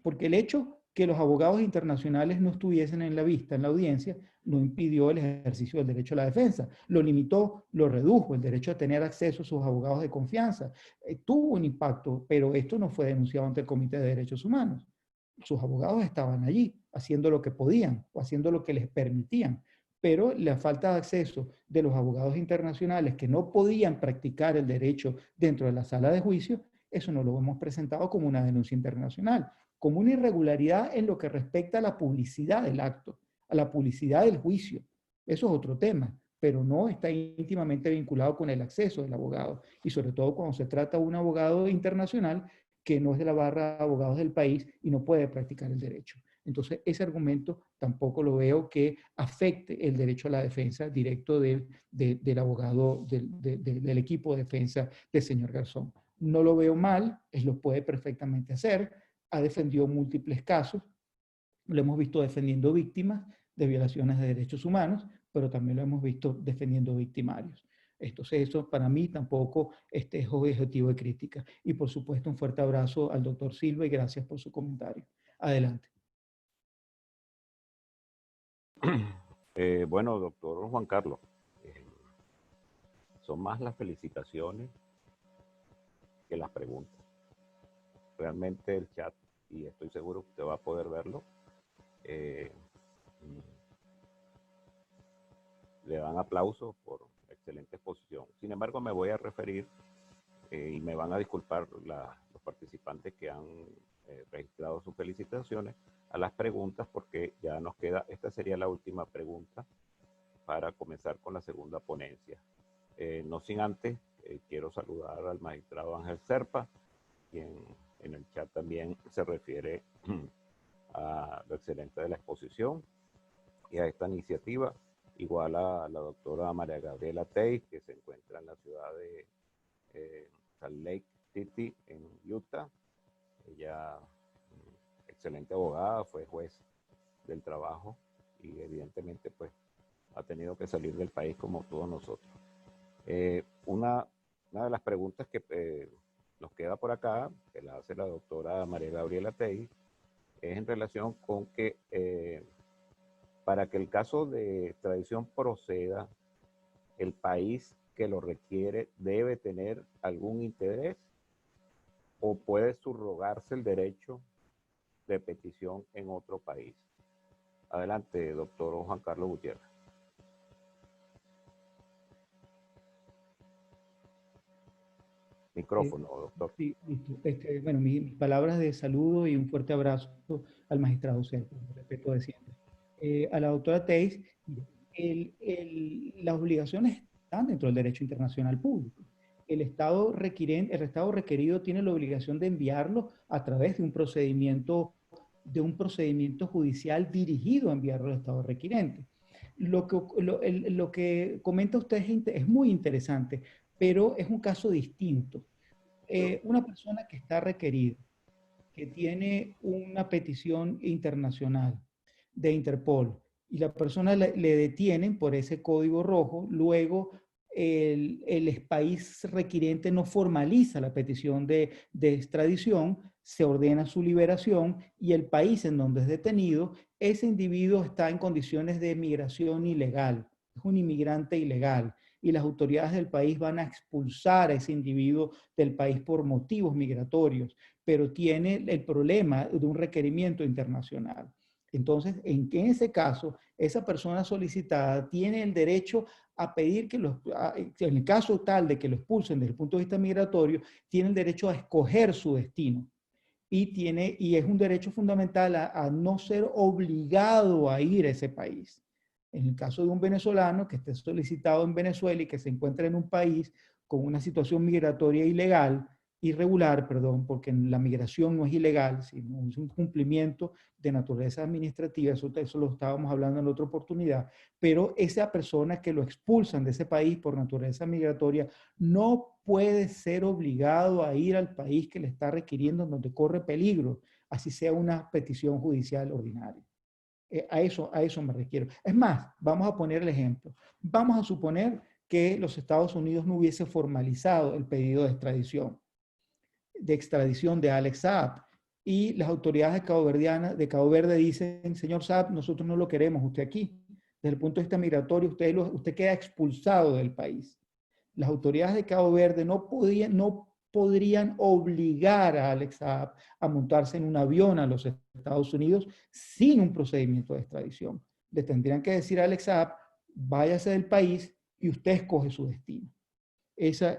Porque el hecho que los abogados internacionales no estuviesen en la vista, en la audiencia, no impidió el ejercicio del derecho a la defensa. Lo limitó, lo redujo, el derecho a tener acceso a sus abogados de confianza. Tuvo un impacto, pero esto no fue denunciado ante el Comité de Derechos Humanos. Sus abogados estaban allí, haciendo lo que podían o haciendo lo que les permitían. Pero la falta de acceso de los abogados internacionales que no podían practicar el derecho dentro de la sala de juicio, eso no lo hemos presentado como una denuncia internacional, como una irregularidad en lo que respecta a la publicidad del acto, a la publicidad del juicio. Eso es otro tema, pero no está íntimamente vinculado con el acceso del abogado. Y sobre todo cuando se trata de un abogado internacional que no es de la barra de abogados del país y no puede practicar el derecho. Entonces, ese argumento tampoco lo veo que afecte el derecho a la defensa directo del abogado, del equipo de defensa del señor Garzón. No lo veo mal, él lo puede perfectamente hacer, ha defendido múltiples casos, lo hemos visto defendiendo víctimas de violaciones de derechos humanos, pero también lo hemos visto defendiendo victimarios. Entonces, eso para mí tampoco es objetivo de crítica. Y por supuesto, un fuerte abrazo al doctor Silva y gracias por su comentario. Adelante. Bueno, doctor Juan Carlos, son más las felicitaciones que las preguntas. Realmente el chat, y estoy seguro que usted va a poder verlo, le dan aplausos por excelente exposición. Sin embargo, me voy a referir, y me van a disculpar los participantes que han registrado sus felicitaciones, a las preguntas, porque ya nos queda, esta sería la última pregunta para comenzar con la segunda ponencia. No sin antes, quiero saludar al magistrado Ángel Serpa, quien en el chat también se refiere a lo excelente de la exposición y a esta iniciativa, igual a la doctora María Gabriela Tey, que se encuentra en la ciudad de Salt Lake City, en Utah. Ella, excelente abogada, fue juez del trabajo y evidentemente pues ha tenido que salir del país como todos nosotros. Una de las preguntas que nos queda por acá, que la hace la doctora María Gabriela Tey, es en relación con que para que el caso de extradición proceda, el país que lo requiere debe tener algún interés o puede subrogarse el derecho de petición en otro país. Adelante, doctor Juan Carlos Gutiérrez. Micrófono, doctor. Sí, listo. Bueno, mis palabras de saludo y un fuerte abrazo al magistrado Serpa, con respeto de siempre. A la doctora Teis, las obligaciones están dentro del derecho internacional público. El Estado requerido tiene la obligación de enviarlo a través de un procedimiento judicial dirigido a enviarlo al Estado requirente. Lo que comenta usted es muy interesante, pero es un caso distinto. Una persona que está requerida, que tiene una petición internacional de Interpol y la persona le detienen por ese código rojo, luego el país requiriente no formaliza la petición de extradición, se ordena su liberación y el país en donde es detenido, ese individuo está en condiciones de migración ilegal, es un inmigrante ilegal y las autoridades del país van a expulsar a ese individuo del país por motivos migratorios, pero tiene el problema de un requerimiento internacional. Entonces, en ese caso, esa persona solicitada tiene el derecho a pedir que en el caso tal de que lo expulsen desde el punto de vista migratorio, tiene el derecho a escoger su destino. Y es un derecho fundamental a no ser obligado a ir a ese país. En el caso de un venezolano que esté solicitado en Venezuela y que se encuentre en un país con una situación migratoria irregular, perdón, porque la migración no es ilegal, sino es un cumplimiento de naturaleza administrativa, eso lo estábamos hablando en la otra oportunidad, pero esa persona que lo expulsan de ese país por naturaleza migratoria no puede ser obligado a ir al país que le está requiriendo donde corre peligro, así sea una petición judicial ordinaria. A eso me refiero. Es más, vamos a poner el ejemplo. Vamos a suponer que los Estados Unidos no hubiese formalizado el pedido de extradición de Alex Saab y las autoridades de Cabo Verde dicen, señor Saab, nosotros no lo queremos usted aquí. Desde el punto de vista migratorio, usted queda expulsado del país. Las autoridades de Cabo Verde no podrían obligar a Alex Saab a montarse en un avión a los Estados Unidos sin un procedimiento de extradición. Le tendrían que decir a Alex Saab, váyase del país y usted escoge su destino. Ese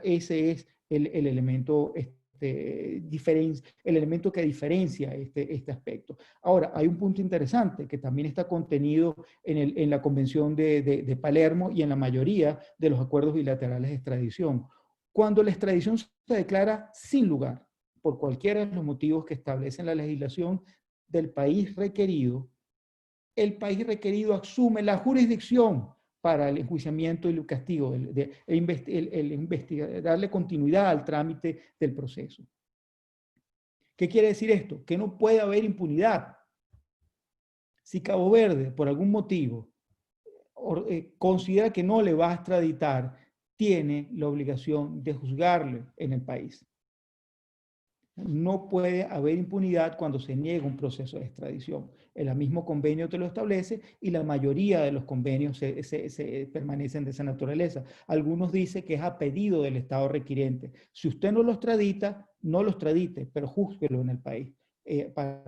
es el elemento el elemento que diferencia este aspecto. Ahora, hay un punto interesante que también está contenido en la Convención de Palermo y en la mayoría de los acuerdos bilaterales de extradición. Cuando la extradición se declara sin lugar, por cualquiera de los motivos que establecen la legislación del país requerido, el país requerido asume la jurisdicción para el enjuiciamiento y el castigo, darle continuidad al trámite del proceso. ¿Qué quiere decir esto? Que no puede haber impunidad. Si Cabo Verde, por algún motivo, considera que no le va a extraditar, tiene la obligación de juzgarle en el país. No puede haber impunidad cuando se niega un proceso de extradición. El mismo convenio te lo establece y la mayoría de los convenios permanecen de esa naturaleza. Algunos dicen que es a pedido del Estado requiriente. Si usted no lo extradita, no lo extradite, pero júzguelo en el país,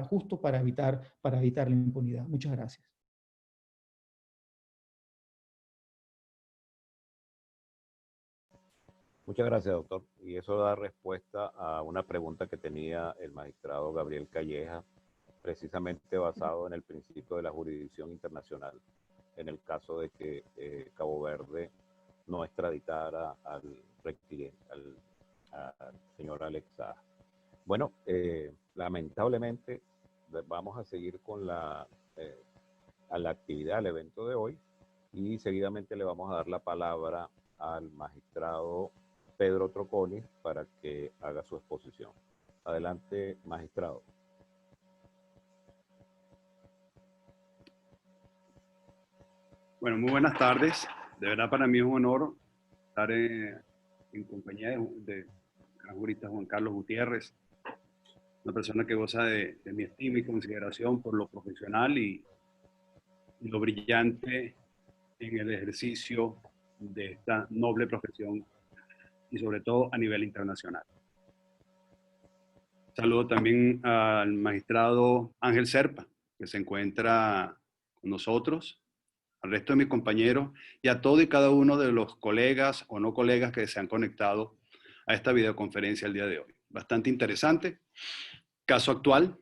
justo para evitar la impunidad. Muchas gracias. Muchas gracias, doctor. Y eso da respuesta a una pregunta que tenía el magistrado Gabriel Calleja, precisamente basado en el principio de la jurisdicción internacional, en el caso de que Cabo Verde no extraditara al señor Alex Saab. Bueno, lamentablemente vamos a seguir con a la actividad, al evento de hoy, y seguidamente le vamos a dar la palabra al magistrado Pedro Troconis para que haga su exposición. Adelante, magistrado. Bueno, muy buenas tardes. De verdad para mí es un honor estar en compañía de gran jurista Juan Carlos Gutiérrez, una persona que goza de mi estima y consideración por lo profesional y lo brillante en el ejercicio de esta noble profesión y sobre todo a nivel internacional. Saludo también al magistrado Ángel Serpa, que se encuentra con nosotros, al resto de mis compañeros y a todo y cada uno de los colegas o no colegas que se han conectado a esta videoconferencia el día de hoy. Bastante interesante. Caso actual,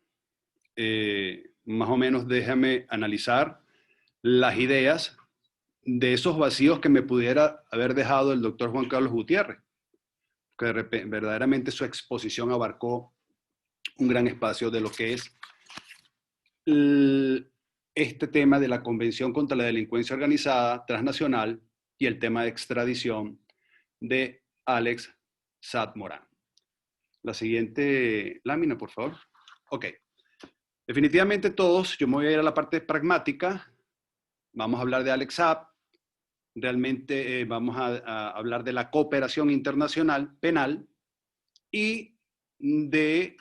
más o menos déjame analizar las ideas de esos vacíos que me pudiera haber dejado el doctor Juan Carlos Gutiérrez, que verdaderamente su exposición abarcó un gran espacio de lo que es este tema de la Convención contra la Delincuencia Organizada Transnacional y el tema de extradición de Alex Saab Morán. La siguiente lámina, por favor. Ok. Definitivamente todos, yo me voy a ir a la parte pragmática. Vamos a hablar de Alex Saab. Realmente vamos a hablar de la cooperación internacional penal y de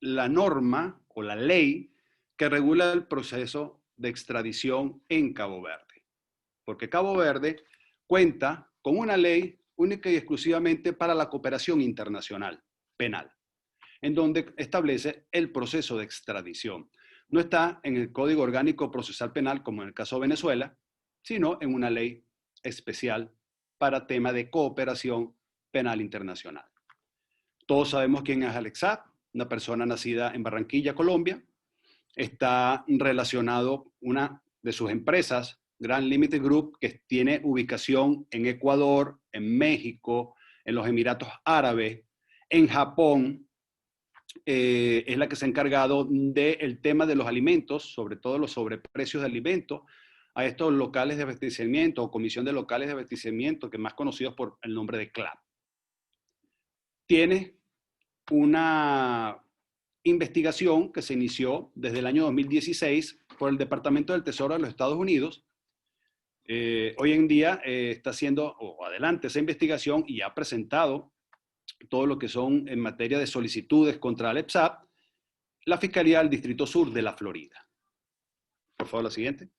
la norma o la ley que regula el proceso de extradición en Cabo Verde. Porque Cabo Verde cuenta con una ley única y exclusivamente para la cooperación internacional penal, en donde establece el proceso de extradición. No está en el Código Orgánico Procesal Penal, como en el caso de Venezuela, sino en una ley especial para tema de cooperación penal internacional. Todos sabemos quién es Alex Saab, una persona nacida en Barranquilla, Colombia. Está relacionado una de sus empresas, Grand Limited Group, que tiene ubicación en Ecuador, en México, en los Emiratos Árabes, en Japón. Es la que se ha encargado del tema de los alimentos, sobre todo los sobreprecios de alimentos, a estos locales de abastecimiento o comisión de locales de abastecimiento, que más conocidos por el nombre de CLAP. Tiene una investigación que se inició desde el año 2016 por el Departamento del Tesoro de los Estados Unidos. Hoy en día está haciendo adelante esa investigación y ha presentado todo lo que son en materia de solicitudes contra Alex Saab, la Fiscalía del Distrito Sur de la Florida. Por favor, la siguiente.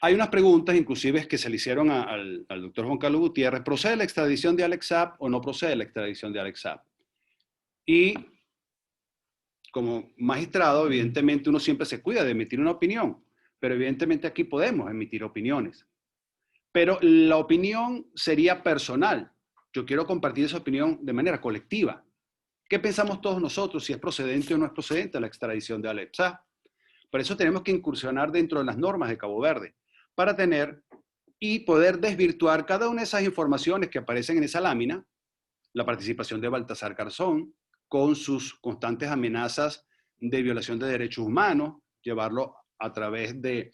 Hay unas preguntas, inclusive, que se le hicieron al doctor Juan Carlos Gutiérrez. ¿Procede la extradición de Alex Saab o no procede la extradición de Alex Saab? Y como magistrado, evidentemente, uno siempre se cuida de emitir una opinión, pero evidentemente aquí podemos emitir opiniones. Pero la opinión sería personal. Yo quiero compartir esa opinión de manera colectiva. ¿Qué pensamos todos nosotros si es procedente o no es procedente la extradición de Alex Saab? Por eso tenemos que incursionar dentro de las normas de Cabo Verde para tener y poder desvirtuar cada una de esas informaciones que aparecen en esa lámina, la participación de Baltasar Garzón con sus constantes amenazas de violación de derechos humanos, llevarlo a través de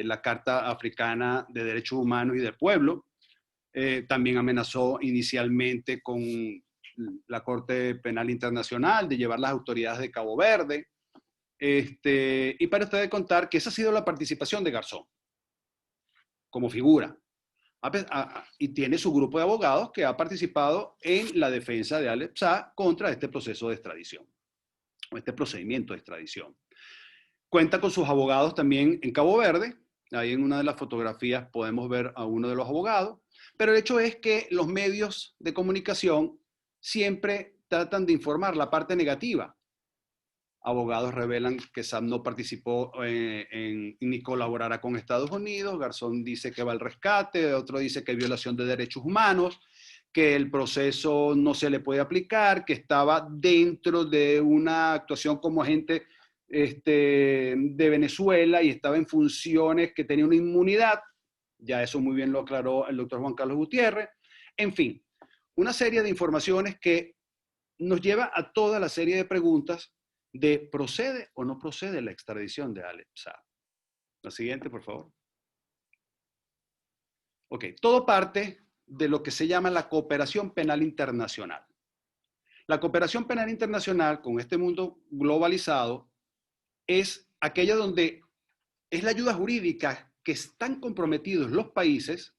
la Carta Africana de Derechos Humanos y del Pueblo. También amenazó inicialmente con la Corte Penal Internacional de llevar las autoridades de Cabo Verde. Y para ustedes contar que esa ha sido la participación de Garzón como figura. Y tiene su grupo de abogados que ha participado en la defensa de Alex Saab contra este proceso de extradición, o este procedimiento de extradición. Cuenta con sus abogados también en Cabo Verde. Ahí en una de las fotografías podemos ver a uno de los abogados. Pero el hecho es que los medios de comunicación siempre tratan de informar la parte negativa. abogados revelan que Saab no participó ni colaborará con Estados Unidos. Garzón dice que va al rescate, otro dice que hay violación de derechos humanos, que el proceso no se le puede aplicar, que estaba dentro de una actuación como agente de Venezuela y estaba en funciones que tenía una inmunidad. Ya eso muy bien lo aclaró el doctor Juan Carlos Gutiérrez. En fin, una serie de informaciones que nos lleva a toda la serie de preguntas de ¿procede o no procede la extradición de Alex Saab? La siguiente, por favor. Ok, todo parte de lo que se llama la cooperación penal internacional. La cooperación penal internacional con este mundo globalizado es aquella donde es la ayuda jurídica que están comprometidos los países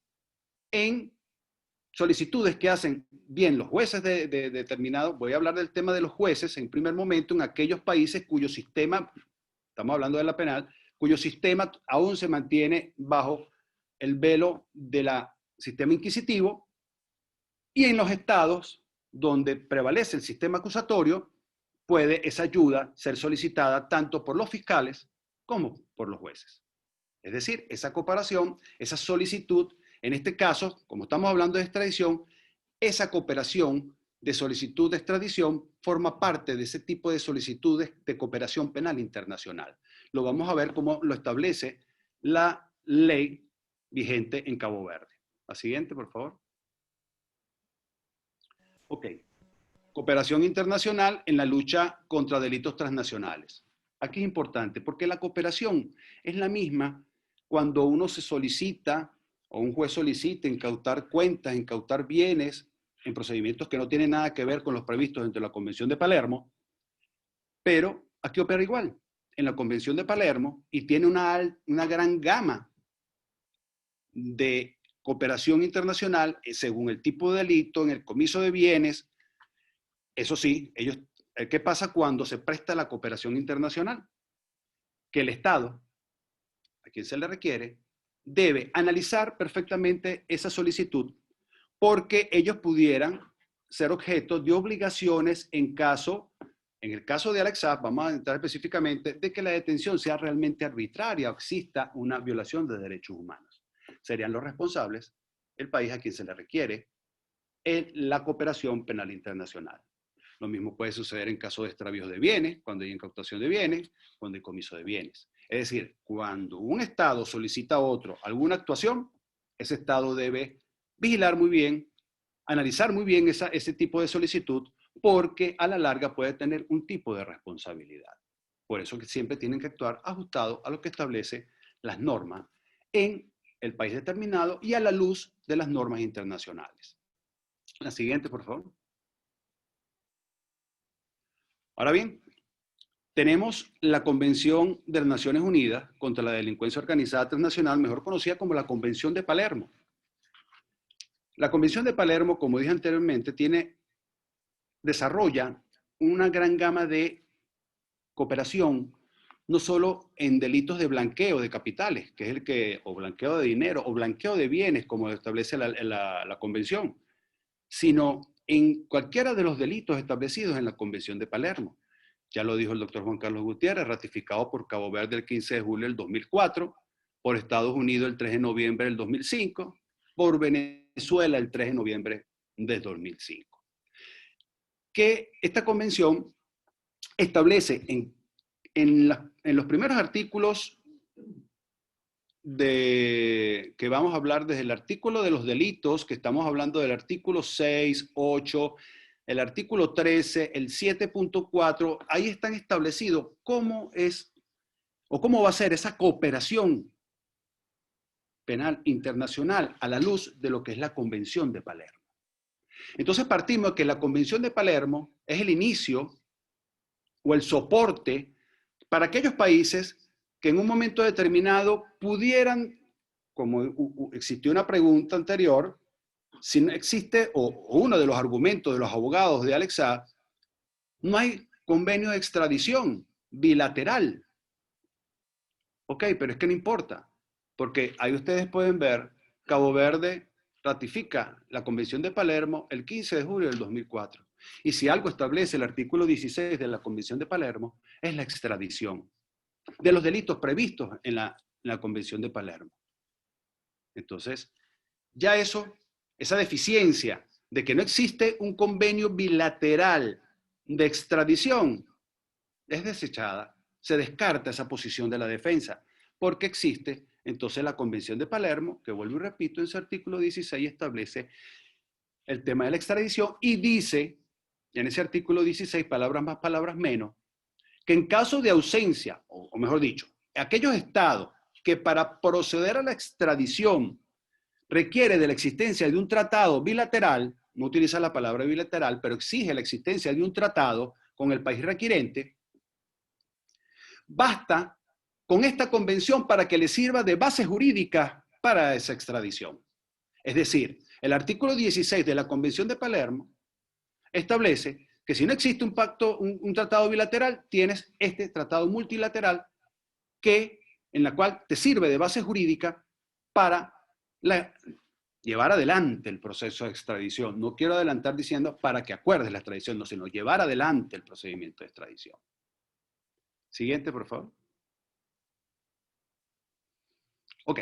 en solicitudes que hacen bien los jueces de determinado. Voy a hablar del tema de los jueces en primer momento en aquellos países cuyo sistema, estamos hablando de la penal, cuyo sistema aún se mantiene bajo el velo del sistema inquisitivo, y en los estados donde prevalece el sistema acusatorio, puede esa ayuda ser solicitada tanto por los fiscales como por los jueces. Es decir, esa cooperación, esa solicitud, en este caso, como estamos hablando de extradición, esa cooperación de solicitud de extradición forma parte de ese tipo de solicitudes de cooperación penal internacional. Lo vamos a ver cómo lo establece la ley vigente en Cabo Verde. La siguiente, por favor. Ok. Cooperación internacional en la lucha contra delitos transnacionales. Aquí es importante porque la cooperación es la misma cuando uno se solicita o un juez solicita incautar cuentas, incautar bienes en procedimientos que no tienen nada que ver con los previstos dentro de la Convención de Palermo, pero aquí opera igual en la Convención de Palermo y tiene una gran gama de cooperación internacional según el tipo de delito, en el comiso de bienes. Eso sí, ¿qué pasa cuando se presta la cooperación internacional? Que el Estado, a quien se le requiere, debe analizar perfectamente esa solicitud porque ellos pudieran ser objeto de obligaciones en el caso de Alex Saab, vamos a entrar específicamente, de que la detención sea realmente arbitraria o exista una violación de derechos humanos. Serían los responsables el país a quien se le requiere la cooperación penal internacional. Lo mismo puede suceder en caso de extravíos de bienes, cuando hay incautación de bienes, cuando hay comiso de bienes. Es decir, cuando un Estado solicita a otro alguna actuación, ese Estado debe vigilar muy bien, analizar muy bien ese tipo de solicitud, porque a la larga puede tener un tipo de responsabilidad. Por eso que siempre tienen que actuar ajustado a lo que establece las normas en el país determinado y a la luz de las normas internacionales. La siguiente, por favor. Ahora bien, tenemos la Convención de las Naciones Unidas contra la Delincuencia Organizada Transnacional, mejor conocida como la Convención de Palermo. La Convención de Palermo, como dije anteriormente, desarrolla una gran gama de cooperación, no solo en delitos de blanqueo de capitales, que es o blanqueo de dinero, o blanqueo de bienes, como establece la Convención, sino en cualquiera de los delitos establecidos en la Convención de Palermo. Ya lo dijo el doctor Juan Carlos Gutiérrez, ratificado por Cabo Verde el 15 de julio del 2004, por Estados Unidos el 3 de noviembre del 2005, por Venezuela el 3 de noviembre del 2005. Que esta convención establece en los primeros artículos que vamos a hablar desde el artículo de los delitos, que estamos hablando del artículo 6, 8, el artículo 13, el 7.4, ahí están establecidos cómo es o cómo va a ser esa cooperación penal internacional a la luz de lo que es la Convención de Palermo. Entonces partimos de que la Convención de Palermo es el inicio o el soporte para aquellos países que en un momento determinado pudieran, como existió una pregunta anterior, si no existe, o uno de los argumentos de los abogados de Alex Saab, no hay convenio de extradición bilateral. Ok, pero es que no importa, porque ahí ustedes pueden ver, Cabo Verde ratifica la Convención de Palermo el 15 de julio del 2004. Y si algo establece el artículo 16 de la Convención de Palermo, es la extradición de los delitos previstos en la Convención de Palermo. Entonces, ya esa deficiencia de que no existe un convenio bilateral de extradición es desechada. Se descarta esa posición de la defensa, porque existe entonces la Convención de Palermo, que vuelvo y repito, en su artículo 16 establece el tema de la extradición y dice, en ese artículo 16, palabras más, palabras menos, que en caso de ausencia, o mejor dicho, aquellos estados que para proceder a la extradición requiere de la existencia de un tratado bilateral, no utiliza la palabra bilateral, pero exige la existencia de un tratado con el país requirente, basta con esta convención para que le sirva de base jurídica para esa extradición. Es decir, el artículo 16 de la Convención de Palermo establece que si no existe un pacto, un tratado bilateral, tienes este tratado multilateral en la cual te sirve de base jurídica para llevar adelante el proceso de extradición. No quiero adelantar diciendo para que acuerdes la extradición, no, sino llevar adelante el procedimiento de extradición. Siguiente, por favor. Ok.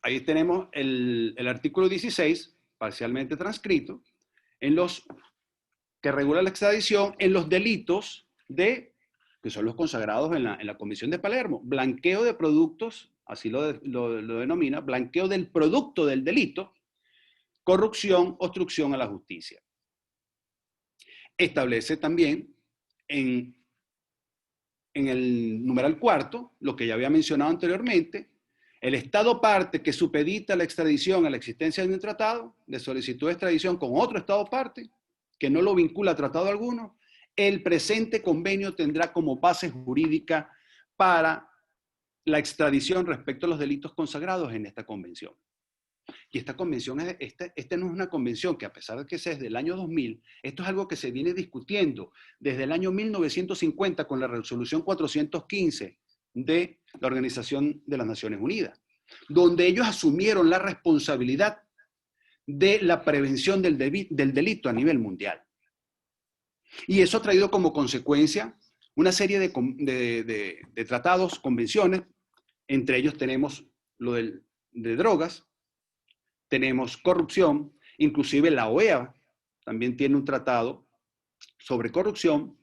Ahí tenemos el artículo 16, parcialmente transcrito, que regula la extradición en los delitos que son los consagrados en la Convención de Palermo. Blanqueo de productos, así lo denomina, blanqueo del producto del delito, corrupción, obstrucción a la justicia. Establece también en el numeral cuarto, lo que ya había mencionado anteriormente, el Estado parte que supedita la extradición a la existencia de un tratado de solicitud de extradición con otro Estado parte, que no lo vincula a tratado alguno, el presente convenio tendrá como base jurídica para la extradición respecto a los delitos consagrados en esta convención. Y esta convención, esta no es una convención que a pesar de que sea desde el año 2000, esto es algo que se viene discutiendo desde el año 1950 con la resolución 415 de la Organización de las Naciones Unidas, donde ellos asumieron la responsabilidad de la prevención del delito a nivel mundial. Y eso ha traído como consecuencia una serie de tratados, convenciones, entre ellos tenemos lo de drogas, tenemos corrupción, inclusive la OEA también tiene un tratado sobre corrupción,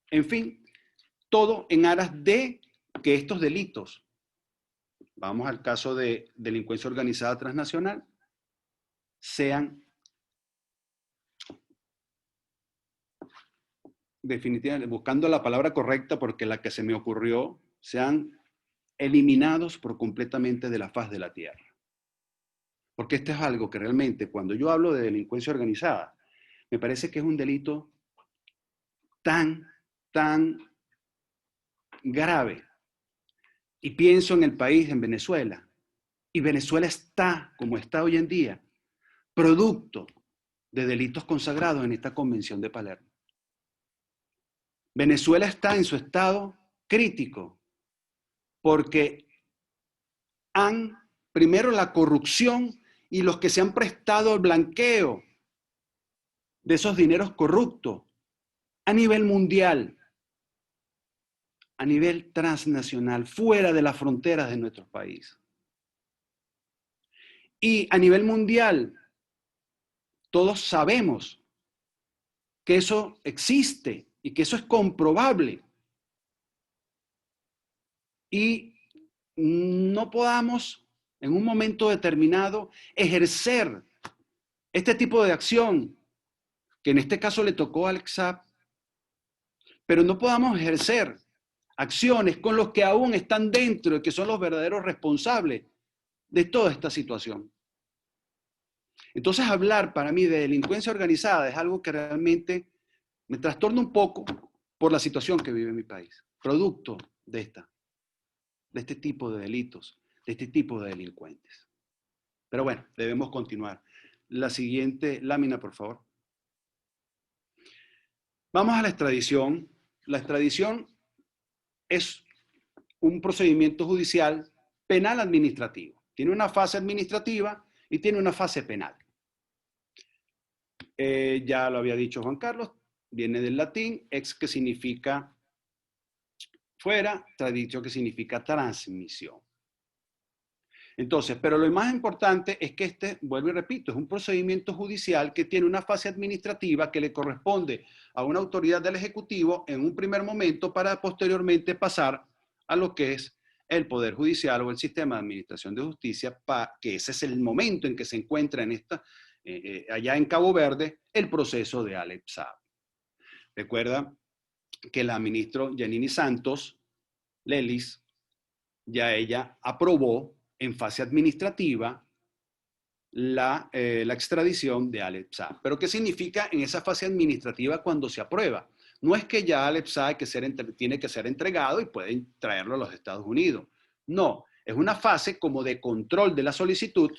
en fin, todo en aras de que estos delitos, vamos al caso de delincuencia organizada transnacional, sean definitivamente, buscando la palabra correcta porque la que se me ocurrió, sean eliminados por completamente de la faz de la tierra. Porque esto es algo que realmente, cuando yo hablo de delincuencia organizada, me parece que es un delito tan grave. Y pienso en el país, en Venezuela. Y Venezuela está, como está hoy en día, producto de delitos consagrados en esta Convención de Palermo. Venezuela está en su estado crítico porque primero la corrupción y los que se han prestado al blanqueo de esos dineros corruptos a nivel mundial, a nivel transnacional, fuera de las fronteras de nuestro país. Y a nivel mundial, todos sabemos que eso existe y que eso es comprobable. Y no podamos en un momento determinado ejercer este tipo de acción, que en este caso le tocó al XAP, pero no podamos ejercer acciones con los que aún están dentro y que son los verdaderos responsables de toda esta situación. Entonces, hablar para mí de delincuencia organizada es algo que realmente me trastorna un poco por la situación que vive mi país, producto de este tipo de delitos, de este tipo de delincuentes. Pero bueno, debemos continuar. La siguiente lámina, por favor. Vamos a la extradición. La extradición es un procedimiento judicial penal administrativo. Tiene una fase administrativa y tiene una fase penal. Ya lo había dicho Juan Carlos, viene del latín, ex que significa fuera, traditio que significa transmisión. Entonces, pero lo más importante es que este, vuelvo y repito, es un procedimiento judicial que tiene una fase administrativa que le corresponde a una autoridad del Ejecutivo en un primer momento para posteriormente pasar a lo que es el Poder Judicial o el Sistema de Administración de Justicia, que ese es el momento en que se encuentra en allá en Cabo Verde el proceso de Alex Saab. Recuerda que la ministra Yanini Santos Lelis, ya ella aprobó en fase administrativa la extradición de Alex Saab. ¿Pero qué significa en esa fase administrativa cuando se aprueba? No es que ya Alex Saab tiene que ser entregado y pueden traerlo a los Estados Unidos. No, es una fase como de control de la solicitud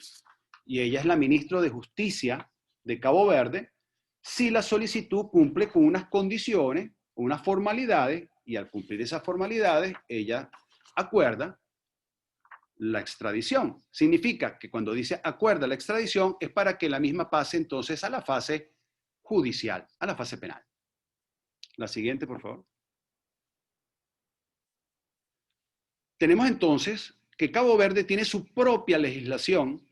y ella es la ministra de Justicia de Cabo Verde si la solicitud cumple con unas condiciones, unas formalidades, y al cumplir esas formalidades, ella acuerda la extradición. Significa que cuando dice acuerda la extradición es para que la misma pase entonces a la fase judicial, a la fase penal. La siguiente, por favor. Tenemos entonces que Cabo Verde tiene su propia legislación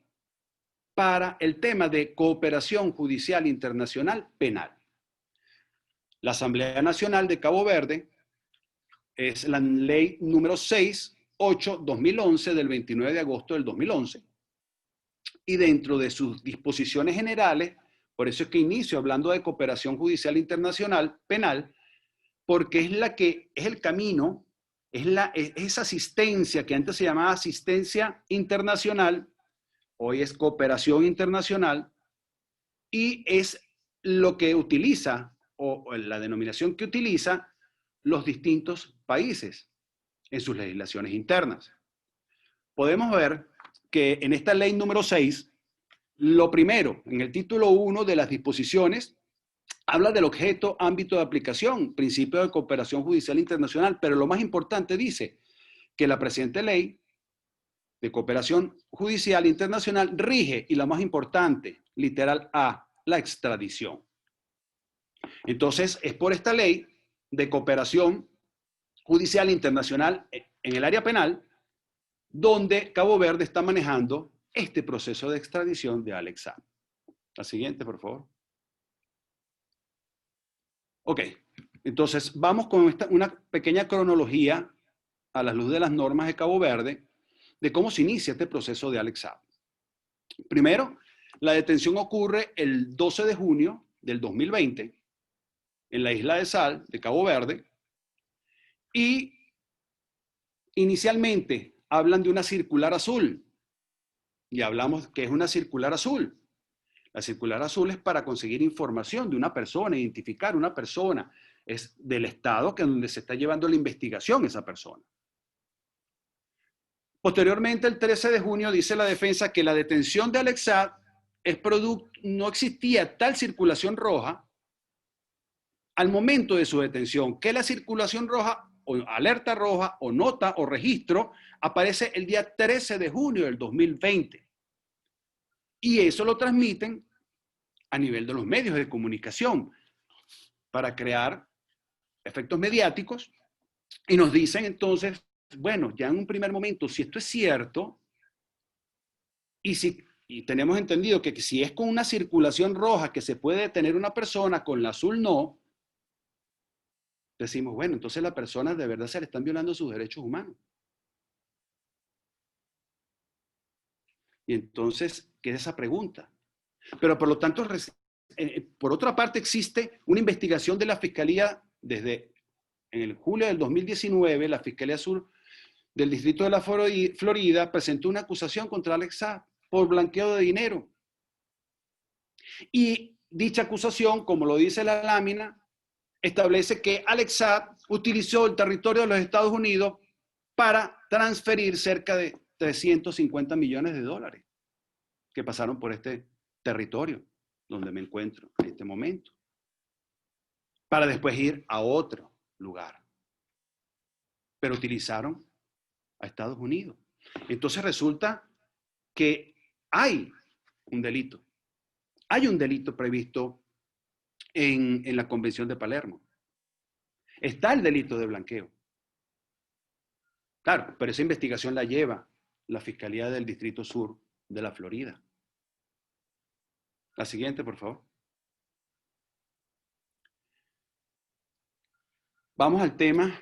para el tema de cooperación judicial internacional penal. La Asamblea Nacional de Cabo Verde es la ley número 6.8/2011 del 29 de agosto del 2011. Y dentro de sus disposiciones generales, por eso es que inicio hablando de cooperación judicial internacional penal, porque es la que es el camino, es esa asistencia que antes se llamaba asistencia internacional, hoy es cooperación internacional, y es lo que utiliza, o la denominación que utiliza los distintos países en sus legislaciones internas. Podemos ver que en esta ley número 6, lo primero, en el título 1 de las disposiciones, habla del objeto, ámbito de aplicación, principio de cooperación judicial internacional, pero lo más importante dice que la presente ley de cooperación judicial internacional rige, y la más importante, literal A, la extradición. Entonces, es por esta ley de cooperación judicial internacional en el área penal donde Cabo Verde está manejando este proceso de extradición de Alex Saab. La siguiente, por favor. Ok, entonces vamos con una pequeña cronología a la luz de las normas de Cabo Verde de cómo se inicia este proceso de Alex Saab. Primero, la detención ocurre el 12 de junio del 2020 en la isla de Sal de Cabo Verde y inicialmente hablan de una circular azul y hablamos que es una circular azul. La circular azul es para conseguir información de una persona, identificar una persona, es del estado donde se está llevando la investigación esa persona. Posteriormente, el 13 de junio, dice la defensa que la detención de Alex Saab no existía tal circulación roja al momento de su detención, que la circulación roja o alerta roja o nota o registro aparece el día 13 de junio del 2020. Y eso lo transmiten a nivel de los medios de comunicación para crear efectos mediáticos y nos dicen entonces, bueno, ya en un primer momento, si esto es cierto y tenemos entendido que si es con una circulación roja que se puede detener una persona, con la azul no, decimos, bueno, entonces la persona de verdad se le están violando sus derechos humanos. Y entonces queda esa pregunta. Pero por lo tanto, por otra parte, existe una investigación de la Fiscalía desde en el julio del 2019, la Fiscalía Sur del Distrito de la Florida presentó una acusación contra Alex Saab por blanqueo de dinero. Y dicha acusación, como lo dice la lámina, establece que Alex Saab utilizó el territorio de los Estados Unidos para transferir cerca de 350 millones de dólares que pasaron por este territorio donde me encuentro en este momento, para después ir a otro lugar. Pero utilizaron a Estados Unidos. Entonces resulta que hay un delito. Hay un delito previsto en la Convención de Palermo. Está el delito de blanqueo. Claro, pero esa investigación la lleva la Fiscalía del Distrito Sur de la Florida. La siguiente, por favor. Vamos al tema.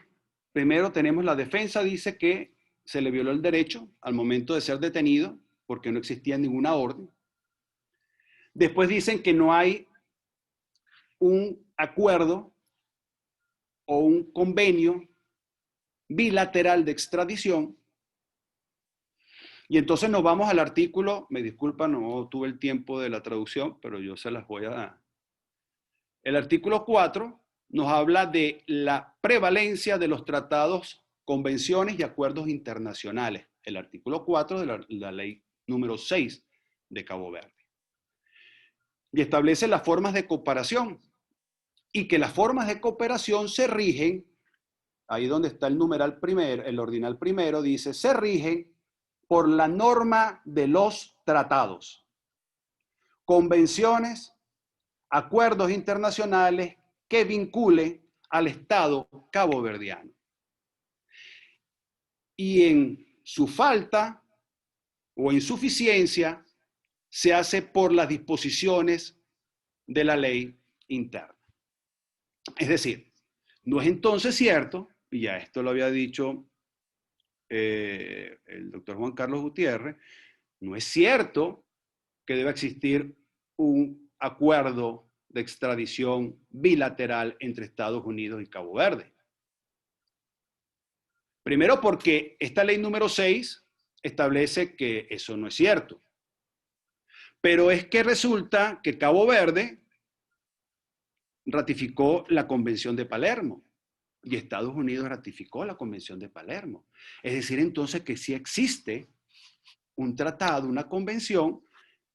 Primero tenemos la defensa, dice que se le violó el derecho al momento de ser detenido porque no existía ninguna orden. Después dicen que no hay un acuerdo o un convenio bilateral de extradición. Y entonces nos vamos al artículo, me disculpan, no tuve el tiempo de la traducción, pero yo se las voy a dar. El artículo 4 nos habla de la prevalencia de los tratados, convenciones y acuerdos internacionales. El artículo 4 de la ley número 6 de Cabo Verde. Y establece las formas de cooperación. Y que las formas de cooperación se rigen, ahí donde está el numeral primero, el ordinal primero, dice, se rigen por la norma de los tratados, convenciones, acuerdos internacionales que vinculen al Estado caboverdiano. Y en su falta o insuficiencia se hace por las disposiciones de la ley interna. Es decir, no es entonces cierto, y ya esto lo había dicho el doctor Juan Carlos Gutiérrez, no es cierto que deba existir un acuerdo de extradición bilateral entre Estados Unidos y Cabo Verde. Primero porque esta ley número 6 establece que eso no es cierto. Pero es que resulta que Cabo Verde ratificó la Convención de Palermo y Estados Unidos ratificó la Convención de Palermo. Es decir, entonces que sí existe un tratado, una convención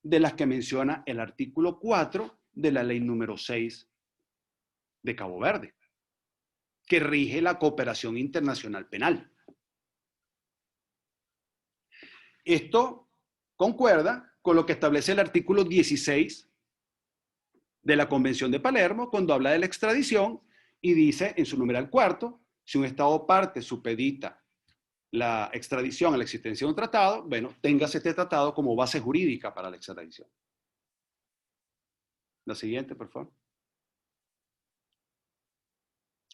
de las que menciona el artículo 4 de la ley número 6 de Cabo Verde, que rige la cooperación internacional penal. Esto concuerda con lo que establece el artículo 16 de la Convención de Palermo cuando habla de la extradición y dice en su numeral cuarto, si un Estado parte supedita la extradición a la existencia de un tratado, bueno, téngase este tratado como base jurídica para la extradición. La siguiente, por favor.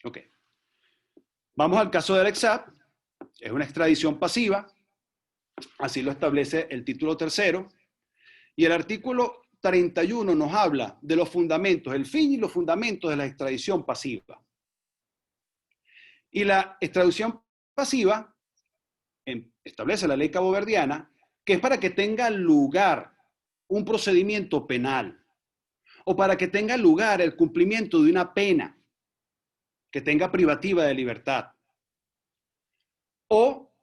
Ok. Vamos al caso del EXAP. Es una extradición pasiva. Así lo establece el título tercero. Y el artículo 31 nos habla de los fundamentos, el fin y los fundamentos de la extradición pasiva. Y la extradición pasiva establece la ley caboverdiana que es para que tenga lugar un procedimiento penal o para que tenga lugar el cumplimiento de una pena que tenga privativa de libertad o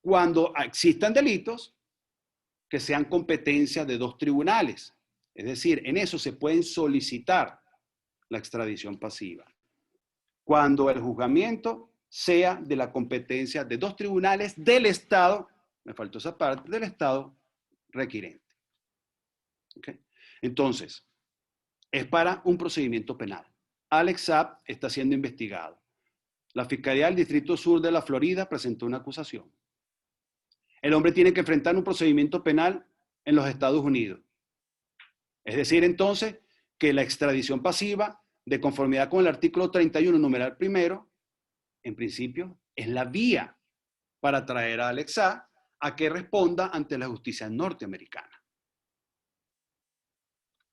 cuando existan delitos que sean competencia de dos tribunales. Es decir, en eso se pueden solicitar la extradición pasiva. Cuando el juzgamiento sea de la competencia de dos tribunales del Estado, me faltó esa parte, del Estado requirente. ¿Okay? Entonces, es para un procedimiento penal. Alex Saab está siendo investigado. La Fiscalía del Distrito Sur de la Florida presentó una acusación. El hombre tiene que enfrentar un procedimiento penal en los Estados Unidos. Es decir, entonces, que la extradición pasiva, de conformidad con el artículo 31, numeral primero, en principio, es la vía para traer a Alex Saab a que responda ante la justicia norteamericana.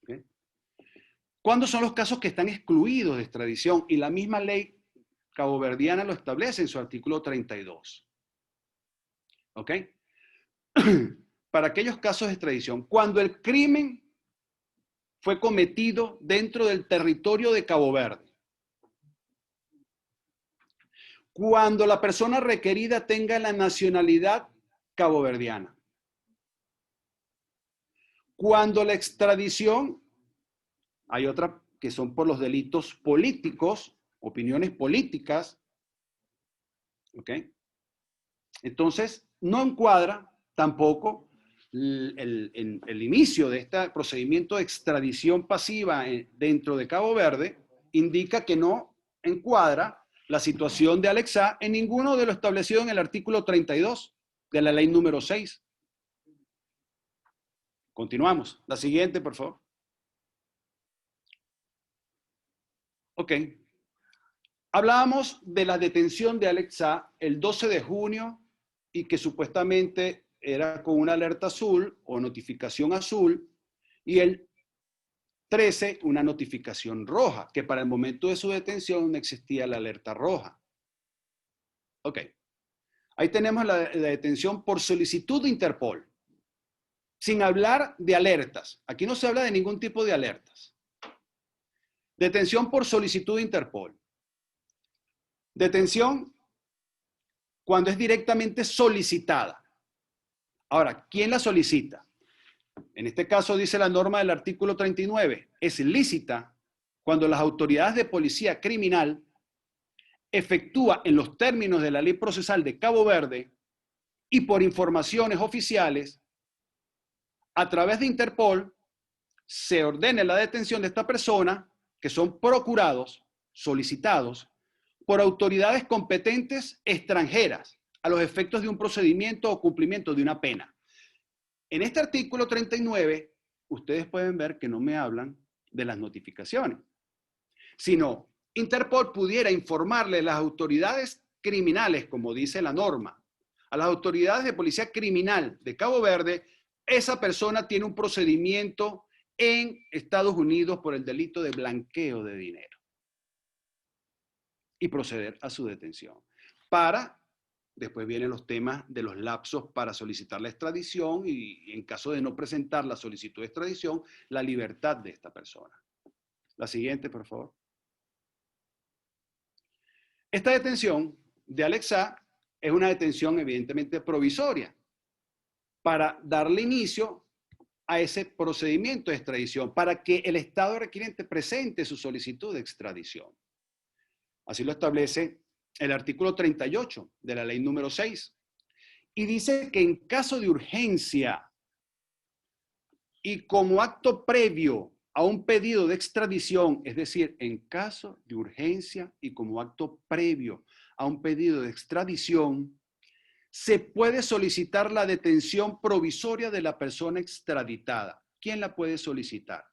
¿Okay? ¿Cuándo son los casos que están excluidos de extradición? Y la misma ley caboverdiana lo establece en su artículo 32. ¿Ok? Para aquellos casos de extradición, cuando el crimen fue cometido dentro del territorio de Cabo Verde, cuando la persona requerida tenga la nacionalidad caboverdiana, cuando la extradición, hay otras que son por los delitos políticos, opiniones políticas, ¿ok? Entonces, no encuadra tampoco el inicio de este procedimiento de extradición pasiva dentro de Cabo Verde indica que no encuadra la situación de Alex Saab en ninguno de lo establecido en el artículo 32 de la ley número 6. Continuamos. La siguiente, por favor. Ok. Hablábamos de la detención de Alex Saab el 12 de junio y que supuestamente era con una alerta azul o notificación azul, y el 13 una notificación roja, que para el momento de su detención no existía la alerta roja. Ok. Ahí tenemos la detención por solicitud de Interpol. Sin hablar de alertas. Aquí no se habla de ningún tipo de alertas. Detención por solicitud de Interpol. Detención cuando es directamente solicitada. Ahora, ¿quién la solicita? En este caso dice la norma del artículo 39. Es lícita cuando las autoridades de policía criminal efectúa en los términos de la ley procesal de Cabo Verde y por informaciones oficiales a través de Interpol se ordene la detención de esta persona, que son procurados, solicitados, por autoridades competentes extranjeras a los efectos de un procedimiento o cumplimiento de una pena. En este artículo 39, ustedes pueden ver que no me hablan de las notificaciones, sino Interpol pudiera informarle a las autoridades criminales, como dice la norma, a las autoridades de policía criminal de Cabo Verde, esa persona tiene un procedimiento en Estados Unidos por el delito de blanqueo de dinero y proceder a su detención. Después vienen los temas de los lapsos para solicitar la extradición y en caso de no presentar la solicitud de extradición, la libertad de esta persona. La siguiente, por favor. Esta detención de Alex Saab es una detención evidentemente provisoria para darle inicio a ese procedimiento de extradición, para que el Estado requiriente presente su solicitud de extradición. Así lo establece el artículo 38 de la ley número 6. Y dice que en caso de urgencia y como acto previo a un pedido de extradición, es decir, en caso de urgencia y como acto previo a un pedido de extradición, se puede solicitar la detención provisoria de la persona extraditada. ¿Quién la puede solicitar?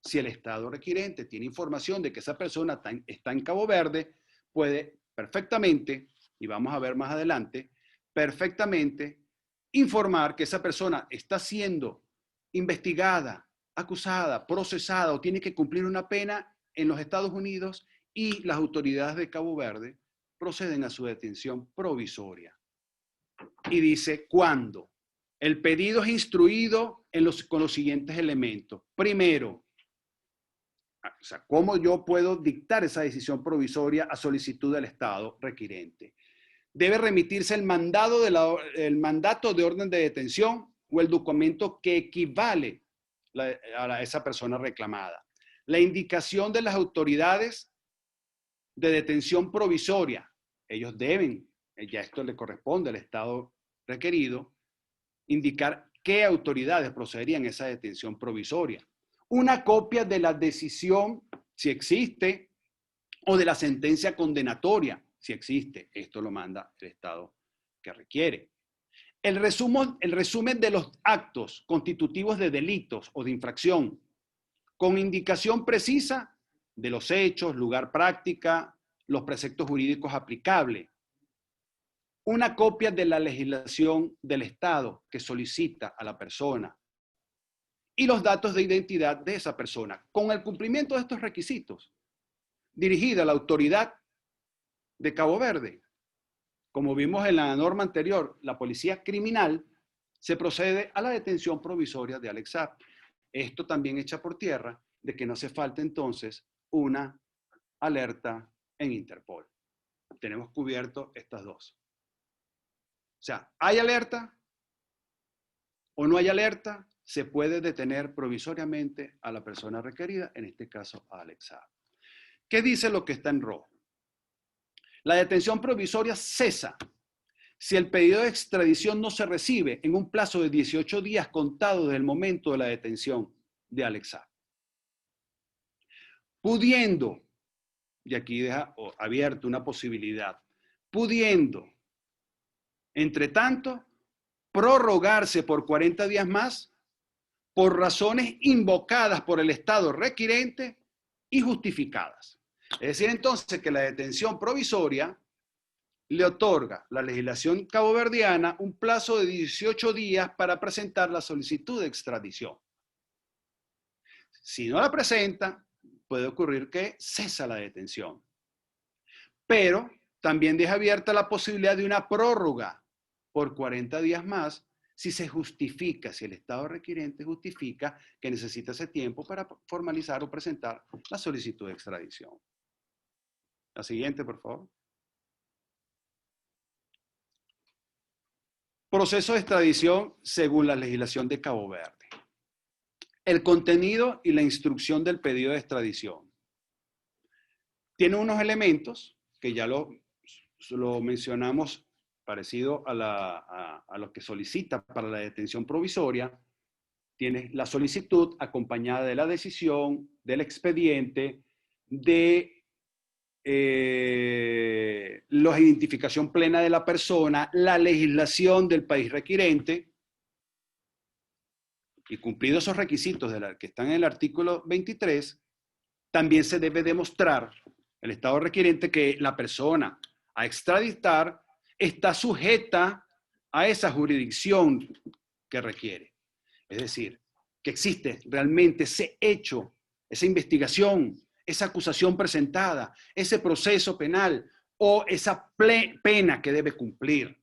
Si el Estado requirente tiene información de que esa persona está en Cabo Verde, puede perfectamente, y vamos a ver más adelante, perfectamente informar que esa persona está siendo investigada, acusada, procesada o tiene que cumplir una pena en los Estados Unidos y las autoridades de Cabo Verde proceden a su detención provisoria. Y dice cuándo. El pedido es instruido con los siguientes elementos. Primero, o sea, ¿cómo yo puedo dictar esa decisión provisoria a solicitud del Estado requirente? Debe remitirse el mandato de orden de detención o el documento que equivale a esa persona reclamada. La indicación de las autoridades de detención provisoria. Ellos deben, ya esto le corresponde al Estado requerido, indicar qué autoridades procederían a esa detención provisoria. Una copia de la decisión, si existe, o de la sentencia condenatoria, si existe. Esto lo manda el Estado que requiere. El resumen de los actos constitutivos de delitos o de infracción, con indicación precisa de los hechos, lugar, práctica, los preceptos jurídicos aplicables. Una copia de la legislación del Estado que solicita a la persona y los datos de identidad de esa persona. Con el cumplimiento de estos requisitos, dirigida a la autoridad de Cabo Verde, como vimos en la norma anterior, la policía criminal, se procede a la detención provisoria de Alex Saab. Esto también echa por tierra de que no hace falta entonces una alerta en Interpol. Tenemos cubierto estas dos. O sea, ¿hay alerta o no hay alerta? Se puede detener provisoriamente a la persona requerida, en este caso a Alex Saab. ¿Qué dice lo que está en rojo? La detención provisoria cesa si el pedido de extradición no se recibe en un plazo de 18 días contado desde el momento de la detención de Alex Saab. Pudiendo, y aquí deja abierta una posibilidad, pudiendo, entre tanto, prorrogarse por 40 días más por razones invocadas por el Estado requirente y justificadas. Es decir, entonces, que la detención provisoria le otorga la legislación caboverdiana un plazo de 18 días para presentar la solicitud de extradición. Si no la presenta, puede ocurrir que cesa la detención. Pero también deja abierta la posibilidad de una prórroga por 40 días más si se justifica, si el Estado requirente justifica que necesita ese tiempo para formalizar o presentar la solicitud de extradición. La siguiente, por favor. Proceso de extradición según la legislación de Cabo Verde. El contenido y la instrucción del pedido de extradición. Tiene unos elementos que ya lo mencionamos parecido a lo que solicita para la detención provisoria. Tiene la solicitud acompañada de la decisión, del expediente, de la identificación plena de la persona, la legislación del país requirente, y cumplidos esos requisitos que están en el artículo 23, también se debe demostrar el Estado requirente que la persona a extraditar está sujeta a esa jurisdicción que requiere. Es decir, que existe realmente ese hecho, esa investigación, esa acusación presentada, ese proceso penal o esa pena que debe cumplir.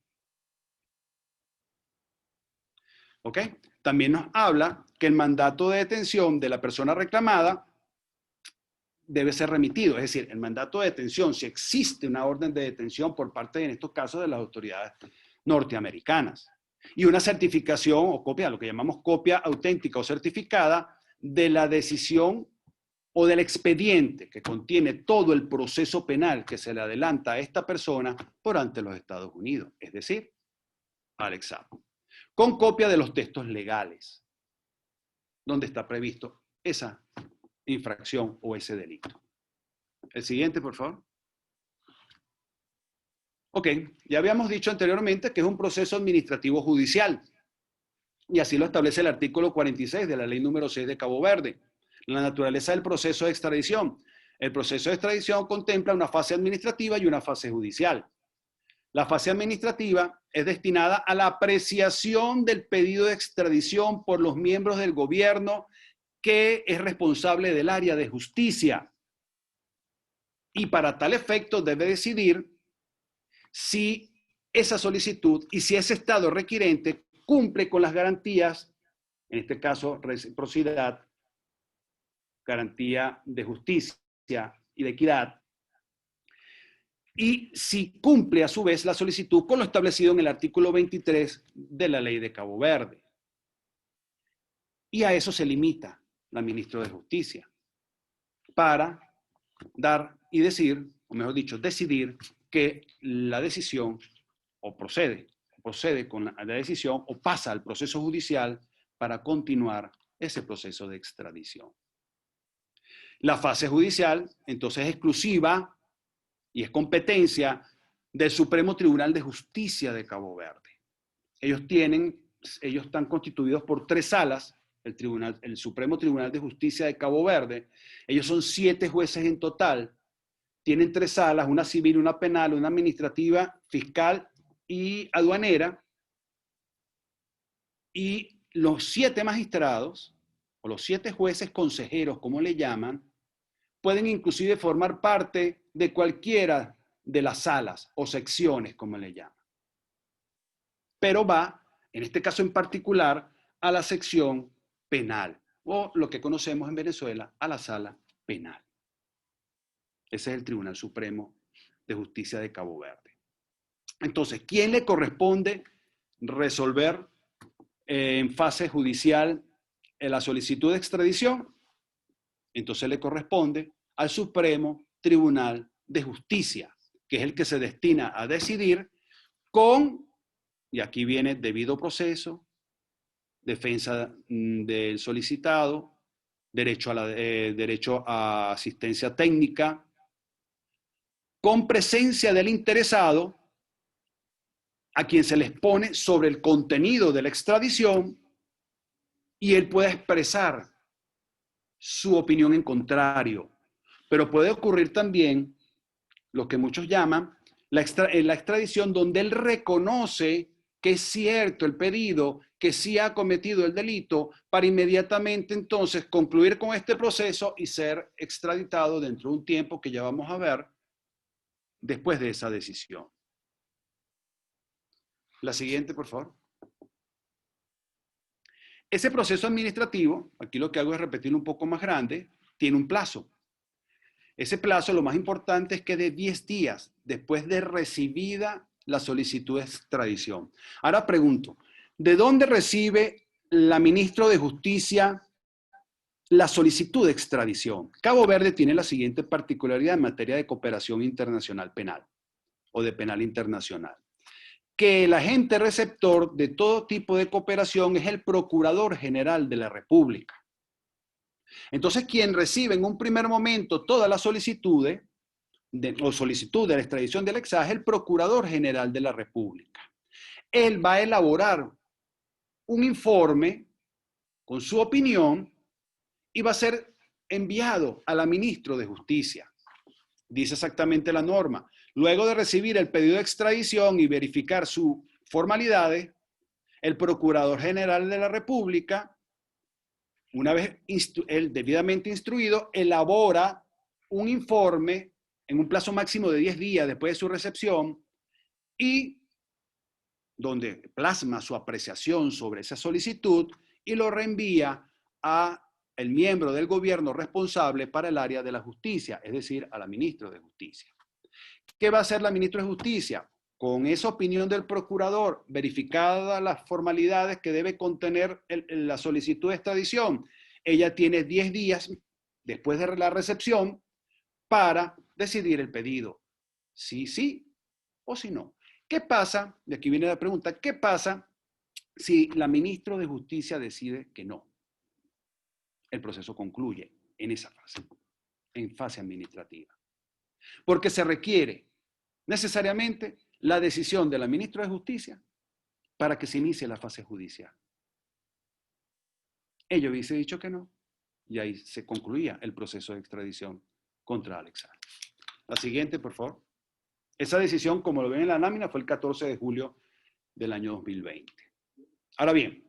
¿Ok? También nos habla que el mandato de detención de la persona reclamada debe ser remitido. Es decir, el mandato de detención, si existe una orden de detención por parte, en estos casos, de las autoridades norteamericanas. Y una certificación o copia, lo que llamamos copia auténtica o certificada de la decisión o del expediente que contiene todo el proceso penal que se le adelanta a esta persona por ante los Estados Unidos, es decir, Alex Saab, con copia de los textos legales donde está previsto esa infracción o ese delito. El siguiente, por favor. Ok, ya habíamos dicho anteriormente que es un proceso administrativo judicial, y así lo establece el artículo 46 de la Ley número 6 de Cabo Verde. La naturaleza del proceso de extradición. El proceso de extradición contempla una fase administrativa y una fase judicial. La fase administrativa es destinada a la apreciación del pedido de extradición por los miembros del gobierno que es responsable del área de justicia. Y para tal efecto debe decidir si esa solicitud y si ese Estado requirente cumple con las garantías, en este caso reciprocidad, garantía de justicia y de equidad, y si cumple a su vez la solicitud con lo establecido en el artículo 23 de la Ley de Cabo Verde. Y a eso se limita la ministra de Justicia, para dar y decir, o mejor dicho, decidir que la decisión o procede con la decisión o pasa al proceso judicial para continuar ese proceso de extradición. La fase judicial, entonces, es exclusiva y es competencia del Supremo Tribunal de Justicia de Cabo Verde. Ellos están constituidos por 3 salas, el Supremo Tribunal de Justicia de Cabo Verde. Ellos son 7 jueces en total, tienen 3 salas, una civil, una penal, una administrativa, fiscal y aduanera, y los 7 magistrados, o los 7 jueces consejeros, como le llaman, pueden inclusive formar parte de cualquiera de las salas o secciones, como le llaman. Pero va, en este caso en particular, a la sección penal, o lo que conocemos en Venezuela, a la sala penal. Ese es el Tribunal Supremo de Justicia de Cabo Verde. Entonces, ¿quién le corresponde resolver en fase judicial la solicitud de extradición? Entonces le corresponde al Supremo Tribunal de Justicia, que es el que se destina a decidir con, y aquí viene debido proceso, defensa del solicitado, derecho a asistencia técnica, con presencia del interesado, a quien se le expone sobre el contenido de la extradición y él puede expresar su opinión en contrario. Pero puede ocurrir también lo que muchos llaman la extradición, donde él reconoce que es cierto el pedido, que sí ha cometido el delito, para inmediatamente entonces concluir con este proceso y ser extraditado dentro de un tiempo que ya vamos a ver después de esa decisión. La siguiente, por favor. Ese proceso administrativo, aquí lo que hago es repetirlo un poco más grande, tiene un plazo. Ese plazo, lo más importante es que de 10 días después de recibida la solicitud de extradición. Ahora pregunto, ¿de dónde recibe la ministra de Justicia la solicitud de extradición? Cabo Verde tiene la siguiente particularidad en materia de cooperación internacional penal o de penal internacional, que el agente receptor de todo tipo de cooperación es el Procurador General de la República. Entonces, quien recibe en un primer momento todas las solicitudes o solicitud de la extradición del EXA es el Procurador General de la República. Él va a elaborar un informe con su opinión y va a ser enviado a la ministra de Justicia. Dice exactamente la norma. Luego de recibir el pedido de extradición y verificar sus formalidades, el Procurador General de la República, una vez él debidamente instruido, elabora un informe en un plazo máximo de 10 días después de su recepción y donde plasma su apreciación sobre esa solicitud y lo reenvía a el miembro del gobierno responsable para el área de la justicia, es decir, a la ministra de Justicia. ¿Qué va a hacer la ministra de Justicia? Con esa opinión del procurador, verificadas las formalidades que debe contener la solicitud de extradición, ella tiene 10 días después de la recepción para decidir el pedido. Sí, sí o sí no. ¿Qué pasa? Y aquí viene la pregunta. ¿Qué pasa si la ministra de Justicia decide que no? El proceso concluye en esa fase, en fase administrativa. Porque se requiere necesariamente la decisión de la ministra de Justicia para que se inicie la fase judicial. Ella hubiese dicho que no, y ahí se concluía el proceso de extradición contra Alex Saab. La siguiente, por favor. Esa decisión, como lo ven en la lámina, fue el 14 de julio del año 2020. Ahora bien,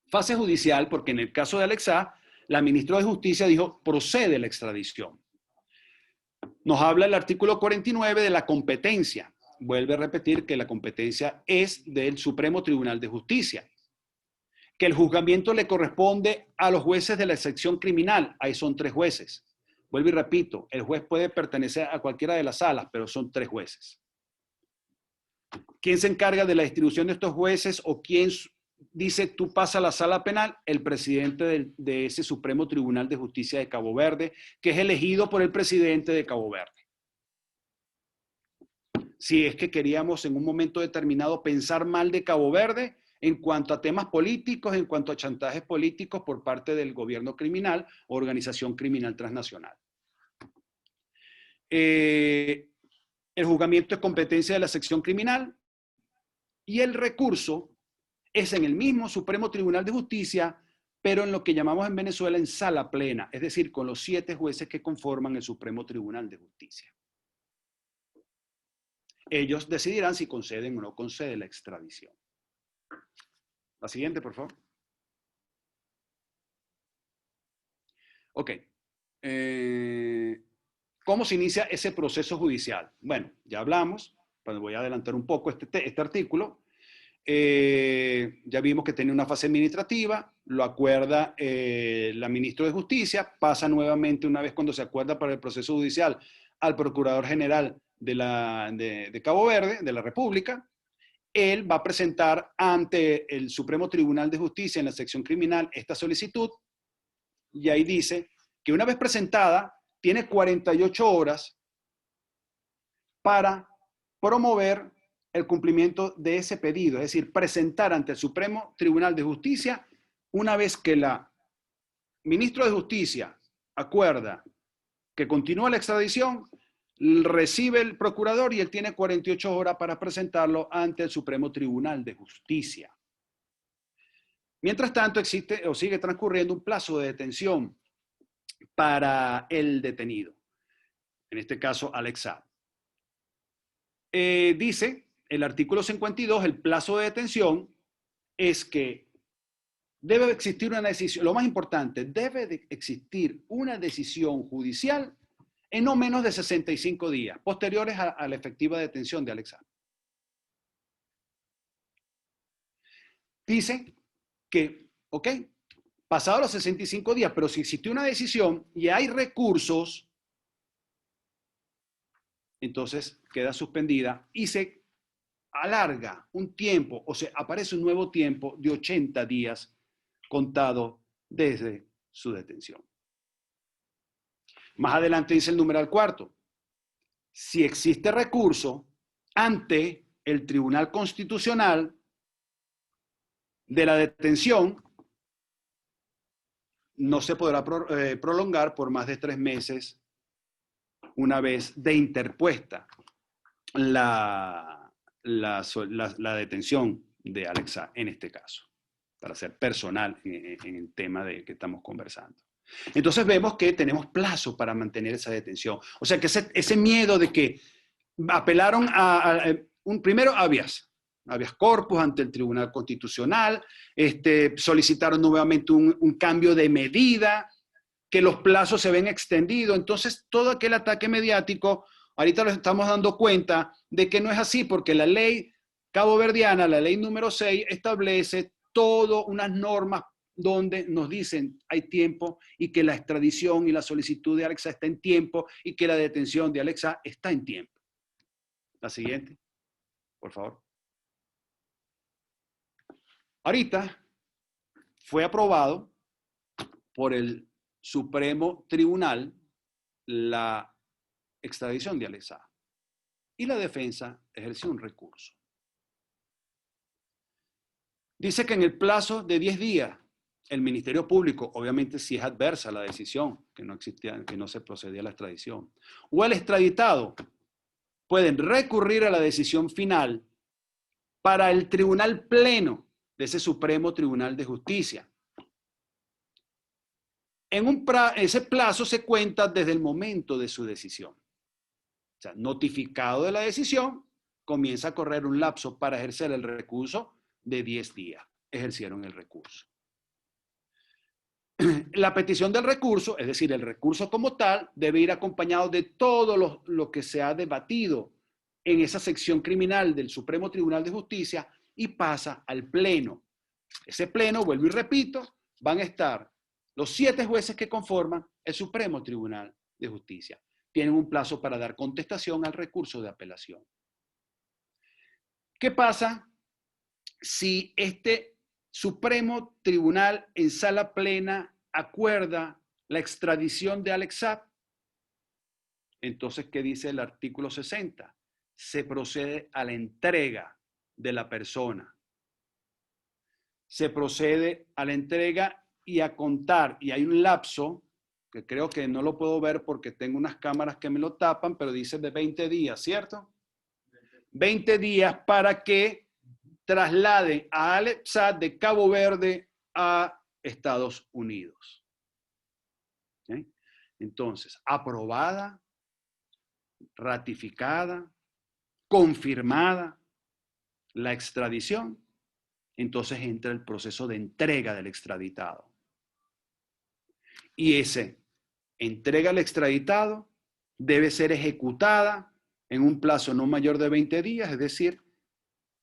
fase judicial, porque en el caso de Alex Saab, la ministra de Justicia dijo, procede la extradición. Nos habla el artículo 49 de la competencia. Vuelve a repetir que la competencia es del Supremo Tribunal de Justicia. Que el juzgamiento le corresponde a los jueces de la sección criminal. Ahí son 3 jueces. Vuelvo y repito, el juez puede pertenecer a cualquiera de las salas, pero son 3 jueces. ¿Quién se encarga de la distribución de estos jueces o quién dice tú pasa a la sala penal? El presidente de ese Supremo Tribunal de Justicia de Cabo Verde, que es elegido por el presidente de Cabo Verde. Si es que queríamos en un momento determinado pensar mal de Cabo Verde en cuanto a temas políticos, en cuanto a chantajes políticos por parte del gobierno criminal o organización criminal transnacional. El juzgamiento es competencia de la sección criminal y el recurso es en el mismo Supremo Tribunal de Justicia, pero en lo que llamamos en Venezuela en sala plena, es decir, con los 7 jueces que conforman el Supremo Tribunal de Justicia. Ellos decidirán si conceden o no conceden la extradición. La siguiente, por favor. Ok. ¿Cómo se inicia ese proceso judicial? Bueno, ya hablamos, pero voy a adelantar un poco este artículo. Ya vimos que tiene una fase administrativa, lo acuerda la ministra de Justicia, pasa nuevamente una vez cuando se acuerda para el proceso judicial al Procurador General de Cabo Verde, de la República. Él va a presentar ante el Supremo Tribunal de Justicia en la sección criminal esta solicitud y ahí dice que una vez presentada tiene 48 horas para promover el cumplimiento de ese pedido, es decir, presentar ante el Supremo Tribunal de Justicia una vez que la ministro de Justicia acuerda que continúa la extradición, recibe el procurador y él tiene 48 horas para presentarlo ante el Supremo Tribunal de Justicia. Mientras tanto, existe o sigue transcurriendo un plazo de detención para el detenido, en este caso Alex Saab. Dice el artículo 52, el plazo de detención es que debe existir una decisión, lo más importante, debe de existir una decisión judicial en no menos de 65 días, posteriores a la efectiva detención de Alex Saab. Dice que, ok, pasados los 65 días, pero si existe una decisión y hay recursos, entonces queda suspendida y se alarga un tiempo, o sea, aparece un nuevo tiempo de 80 días contado desde su detención. Más adelante dice el numeral cuarto. Si existe recurso ante el Tribunal Constitucional de la detención, no se podrá prolongar por más de 3 meses una vez de interpuesta la detención de Alex Saab en este caso, para ser personal en el tema de que estamos conversando. Entonces vemos que tenemos plazo para mantener esa detención. O sea que ese miedo de que apelaron primero habeas corpus ante el Tribunal Constitucional, solicitaron nuevamente un cambio de medida, que los plazos se ven extendidos. Entonces todo aquel ataque mediático, ahorita nos estamos dando cuenta de que no es así, porque la ley caboverdiana, la ley número 6, establece todas unas normas donde nos dicen hay tiempo y que la extradición y la solicitud de Alex Saab está en tiempo y que la detención de Alex Saab está en tiempo. La siguiente, por favor. Ahorita fue aprobado por el Supremo Tribunal la extradición de Alex Saab y la defensa ejerció un recurso. Dice que en el plazo de 10 días el Ministerio Público, obviamente si es adversa la decisión, que no se procedía a la extradición, o el extraditado, pueden recurrir a la decisión final para el Tribunal Pleno de ese Supremo Tribunal de Justicia. Ese plazo se cuenta desde el momento de su decisión. O sea, notificado de la decisión, comienza a correr un lapso para ejercer el recurso de 10 días. Ejercieron el recurso. La petición del recurso, es decir, el recurso como tal, debe ir acompañado de todo lo que se ha debatido en esa sección criminal del Supremo Tribunal de Justicia y pasa al Pleno. Ese Pleno, vuelvo y repito, van a estar los 7 jueces que conforman el Supremo Tribunal de Justicia. Tienen un plazo para dar contestación al recurso de apelación. ¿Qué pasa si este Supremo Tribunal en sala plena acuerda la extradición de Alex Saab? Entonces, ¿qué dice el artículo 60? Se procede a la entrega de la persona. Se procede a la entrega y a contar, y hay un lapso, que creo que no lo puedo ver porque tengo unas cámaras que me lo tapan, pero dice de 20 días, ¿cierto? 20 días para que trasladen a Alex Saab de Cabo Verde a Estados Unidos. ¿Sí? Entonces, aprobada, ratificada, confirmada la extradición, entonces entra el proceso de entrega del extraditado. Y ese entrega al extraditado debe ser ejecutada en un plazo no mayor de 20 días, es decir,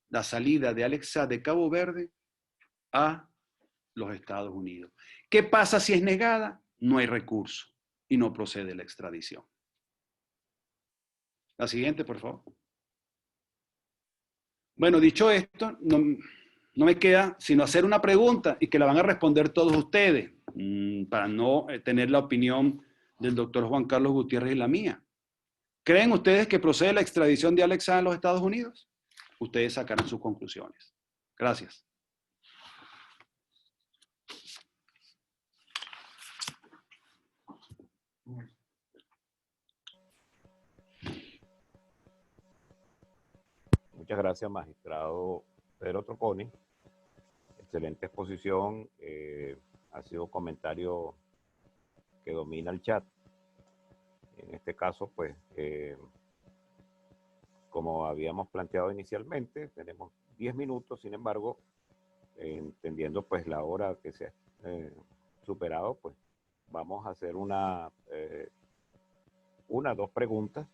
la salida de Alex Saab de Cabo Verde a los Estados Unidos. ¿Qué pasa si es negada? No hay recurso y no procede la extradición. La siguiente, por favor. Bueno, dicho esto, no me queda sino hacer una pregunta y que la van a responder todos ustedes, para no tener la opinión del doctor Juan Carlos Gutiérrez y la mía. ¿Creen ustedes que procede la extradición de Alex Saab a los Estados Unidos? ustedes sacarán sus conclusiones. Gracias. Muchas gracias, magistrado Pedro Trocconi. Excelente exposición. Ha sido un comentario que domina el chat. En este caso, pues, como habíamos planteado inicialmente, tenemos 10 minutos, sin embargo, entendiendo pues la hora que se ha superado, pues vamos a hacer dos preguntas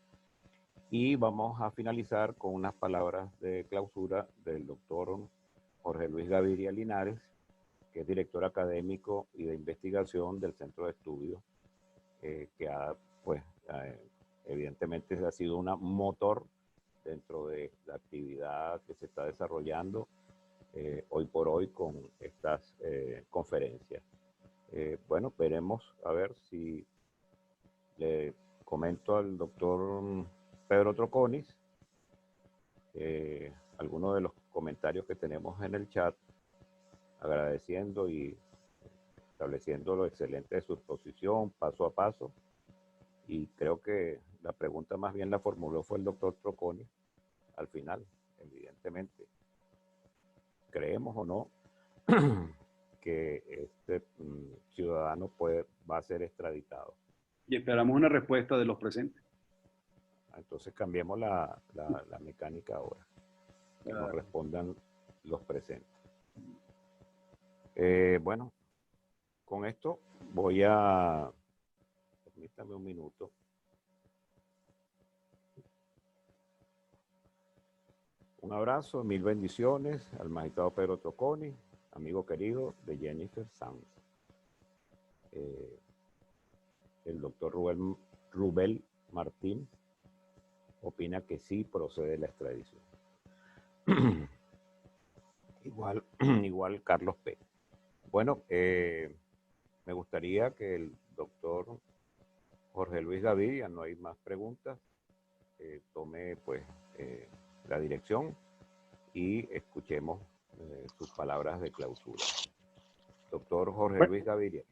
y vamos a finalizar con unas palabras de clausura del doctor Jorge Luis Gaviria Linares, que es director académico y de investigación del Centro de Estudios, que ha, pues, evidentemente ha sido un motor dentro de la actividad que se está desarrollando hoy por hoy con estas conferencias. Bueno, veremos a ver si le comento al doctor Pedro Trocconi algunos de los comentarios que tenemos en el chat, agradeciendo y estableciendo lo excelente de su exposición paso a paso. Y creo que la pregunta más bien la formuló fue el doctor Trocconi al final, evidentemente. ¿Creemos o no que este ciudadano va a ser extraditado? Y esperamos una respuesta de los presentes. Entonces cambiemos la mecánica ahora. Que nos respondan los presentes. Bueno, con esto voy a... Permítame un minuto. Un abrazo, mil bendiciones al magistrado Pedro Trocconi, amigo querido de Jennifer Sanz. El doctor Rubel Martín opina que sí procede la extradición. igual Carlos P. Bueno, me gustaría que el doctor Jorge Luis Gaviria, no hay más preguntas, tome pues la dirección y escuchemos sus palabras de clausura. Doctor Jorge Luis Gaviria.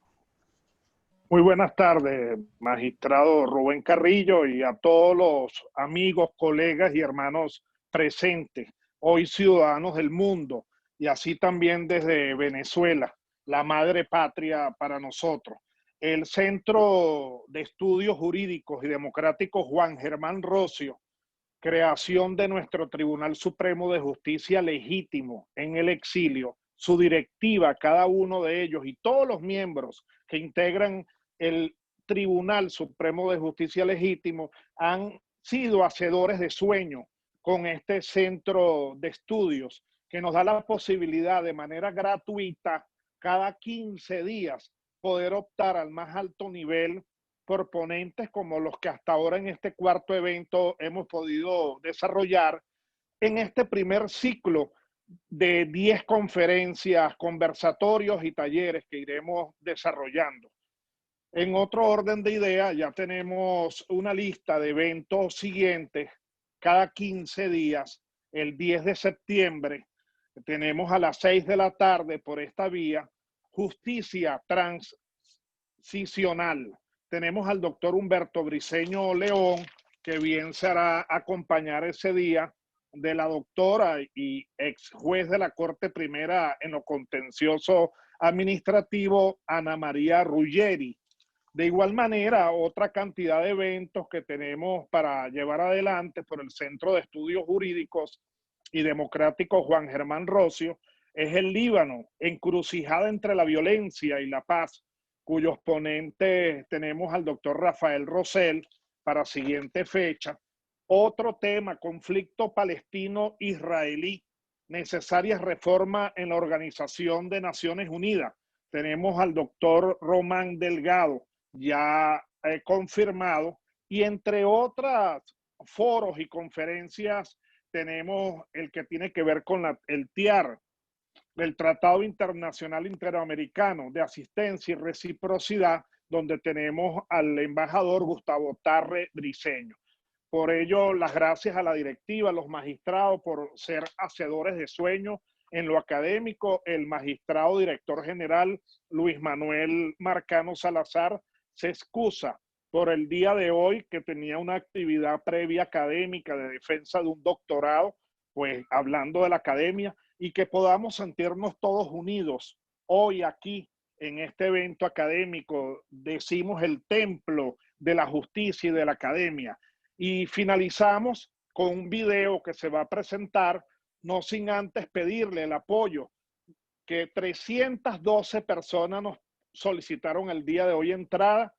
Muy buenas tardes, magistrado Rubén Carrillo, y a todos los amigos, colegas y hermanos presentes, hoy ciudadanos del mundo, y así también desde Venezuela, la madre patria para nosotros. El Centro de Estudios Jurídicos y Democráticos Juan Germán Rocio, creación de nuestro Tribunal Supremo de Justicia legítimo en el exilio, su directiva, cada uno de ellos y todos los miembros que integran el Tribunal Supremo de Justicia legítimo han sido hacedores de sueño con este centro de estudios que nos da la posibilidad de manera gratuita cada 15 días poder optar al más alto nivel por ponentes como los que hasta ahora en este cuarto evento hemos podido desarrollar en este primer ciclo de 10 conferencias, conversatorios y talleres que iremos desarrollando. En otro orden de ideas, ya tenemos una lista de eventos siguientes cada 15 días. El 10 de septiembre tenemos a las 6 de la tarde por esta vía Justicia Transicional. Tenemos al doctor Humberto Briceño León, que bien se hará acompañar ese día de la doctora y ex juez de la Corte Primera en lo contencioso administrativo, Ana María Ruggeri. De igual manera, otra cantidad de eventos que tenemos para llevar adelante por el Centro de Estudios Jurídicos y Democráticos Juan Germán Rocio es el Líbano, encrucijada entre la violencia y la paz, cuyos ponentes tenemos al doctor Rafael Rosell para siguiente fecha. Otro tema, conflicto palestino-israelí, necesarias reformas en la Organización de Naciones Unidas. Tenemos al doctor Román Delgado, ya confirmado, y entre otras foros y conferencias tenemos el que tiene que ver con el TIAR, el Tratado Internacional Interamericano de Asistencia y Reciprocidad, donde tenemos al embajador Gustavo Tarre Briceño. Por ello, las gracias a la directiva, a los magistrados por ser hacedores de sueños en lo académico. El magistrado director general Luis Manuel Marcano Salazar se excusa por el día de hoy, que tenía una actividad previa académica de defensa de un doctorado, pues hablando de la academia, y que podamos sentirnos todos unidos hoy aquí en este evento académico. Decimos el templo de la justicia y de la academia. Y finalizamos con un video que se va a presentar, no sin antes pedirle el apoyo que 312 personas nos solicitaron el día de hoy entrada,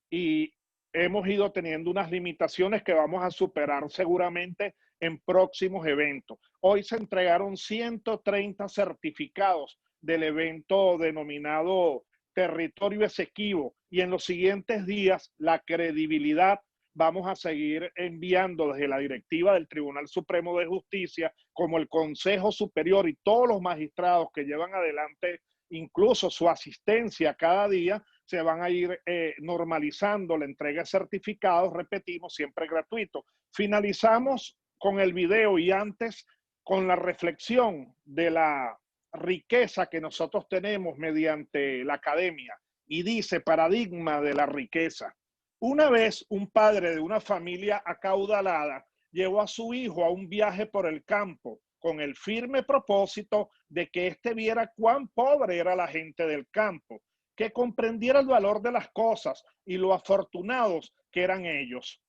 y hemos ido teniendo unas limitaciones que vamos a superar seguramente en próximos eventos. Hoy se entregaron 130 certificados del evento denominado Territorio Esequibo, y en los siguientes días la credibilidad vamos a seguir enviando desde la directiva del Tribunal Supremo de Justicia, como el Consejo Superior y todos los magistrados que llevan adelante incluso su asistencia cada día, se van a ir normalizando la entrega de certificados, repetimos, siempre gratuito. Finalizamos con el video y antes con la reflexión de la riqueza que nosotros tenemos mediante la academia, y dice: paradigma de la riqueza. Una vez un padre de una familia acaudalada llevó a su hijo a un viaje por el campo con el firme propósito de que éste viera cuán pobre era la gente del campo, que comprendiera el valor de las cosas y lo afortunados que eran ellos.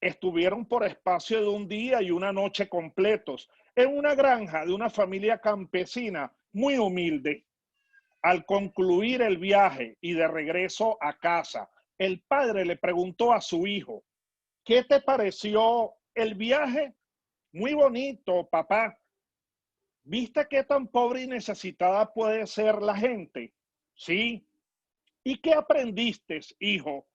Estuvieron por espacio de un día y una noche completos en una granja de una familia campesina muy humilde. Al concluir el viaje y de regreso a casa, el padre le preguntó a su hijo: ¿qué te pareció el viaje? Muy bonito, papá. ¿Viste qué tan pobre y necesitada puede ser la gente? Sí. ¿Y qué aprendiste, hijo?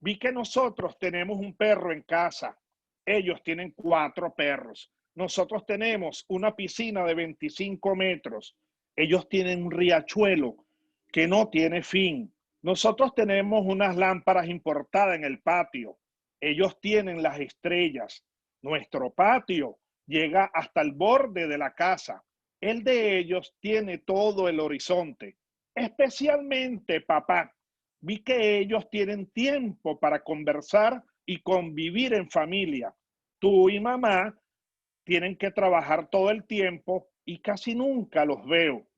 Vi que nosotros tenemos un perro en casa. Ellos tienen 4 perros. Nosotros tenemos una piscina de 25 metros. Ellos tienen un riachuelo que no tiene fin. Nosotros tenemos unas lámparas importadas en el patio. Ellos tienen las estrellas. Nuestro patio llega hasta el borde de la casa. El de ellos tiene todo el horizonte. Especialmente, papá, vi que ellos tienen tiempo para conversar y convivir en familia. Tú y mamá tienen que trabajar todo el tiempo y casi nunca los veo.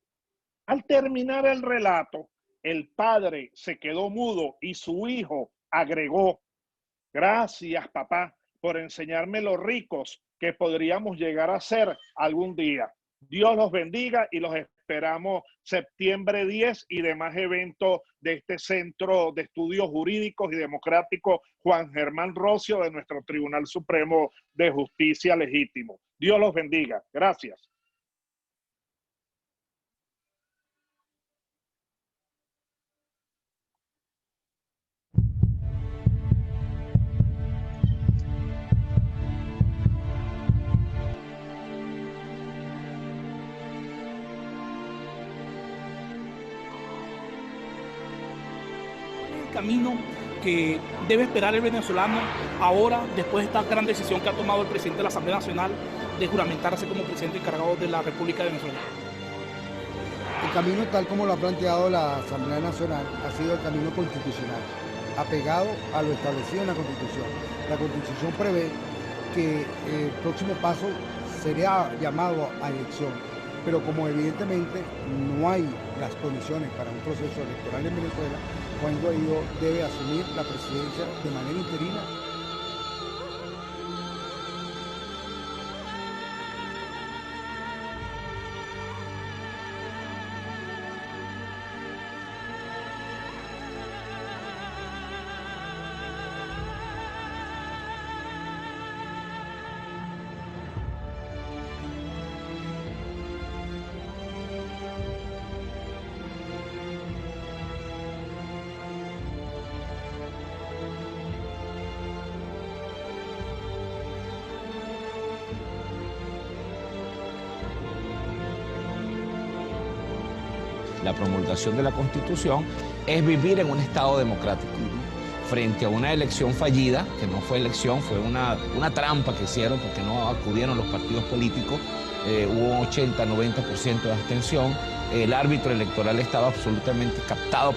Al terminar el relato, el padre se quedó mudo y su hijo agregó: gracias, papá, por enseñarme lo ricos que podríamos llegar a ser algún día. Dios los bendiga y los esperamos septiembre 10 y demás eventos de este Centro de Estudios Jurídicos y Democráticos Juan Germán Rocio de nuestro Tribunal Supremo de Justicia Legítimo. Dios los bendiga. Gracias. Camino que debe esperar el venezolano ahora, después de esta gran decisión que ha tomado el presidente de la Asamblea Nacional de juramentarse como presidente encargado de la República de Venezuela? El camino, tal como lo ha planteado la Asamblea Nacional, ha sido el camino constitucional, apegado a lo establecido en la Constitución. La Constitución prevé que el próximo paso sería llamado a elección, pero como evidentemente no hay las condiciones para un proceso electoral en Venezuela, Juan Guaidó debe asumir la presidencia de manera interina. La promulgación de la Constitución es vivir en un Estado democrático. frente a una elección fallida, que no fue elección, fue una trampa que hicieron porque no acudieron los partidos políticos. Hubo un 80-90% de abstención. El árbitro electoral estaba absolutamente captado.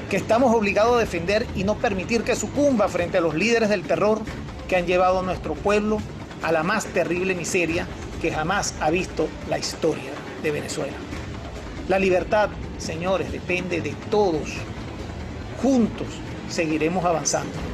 Que estamos obligados a defender y no permitir que sucumba frente a los líderes del terror que han llevado a nuestro pueblo a la más terrible miseria que jamás ha visto la historia de Venezuela. La libertad, señores, depende de todos. Juntos seguiremos avanzando.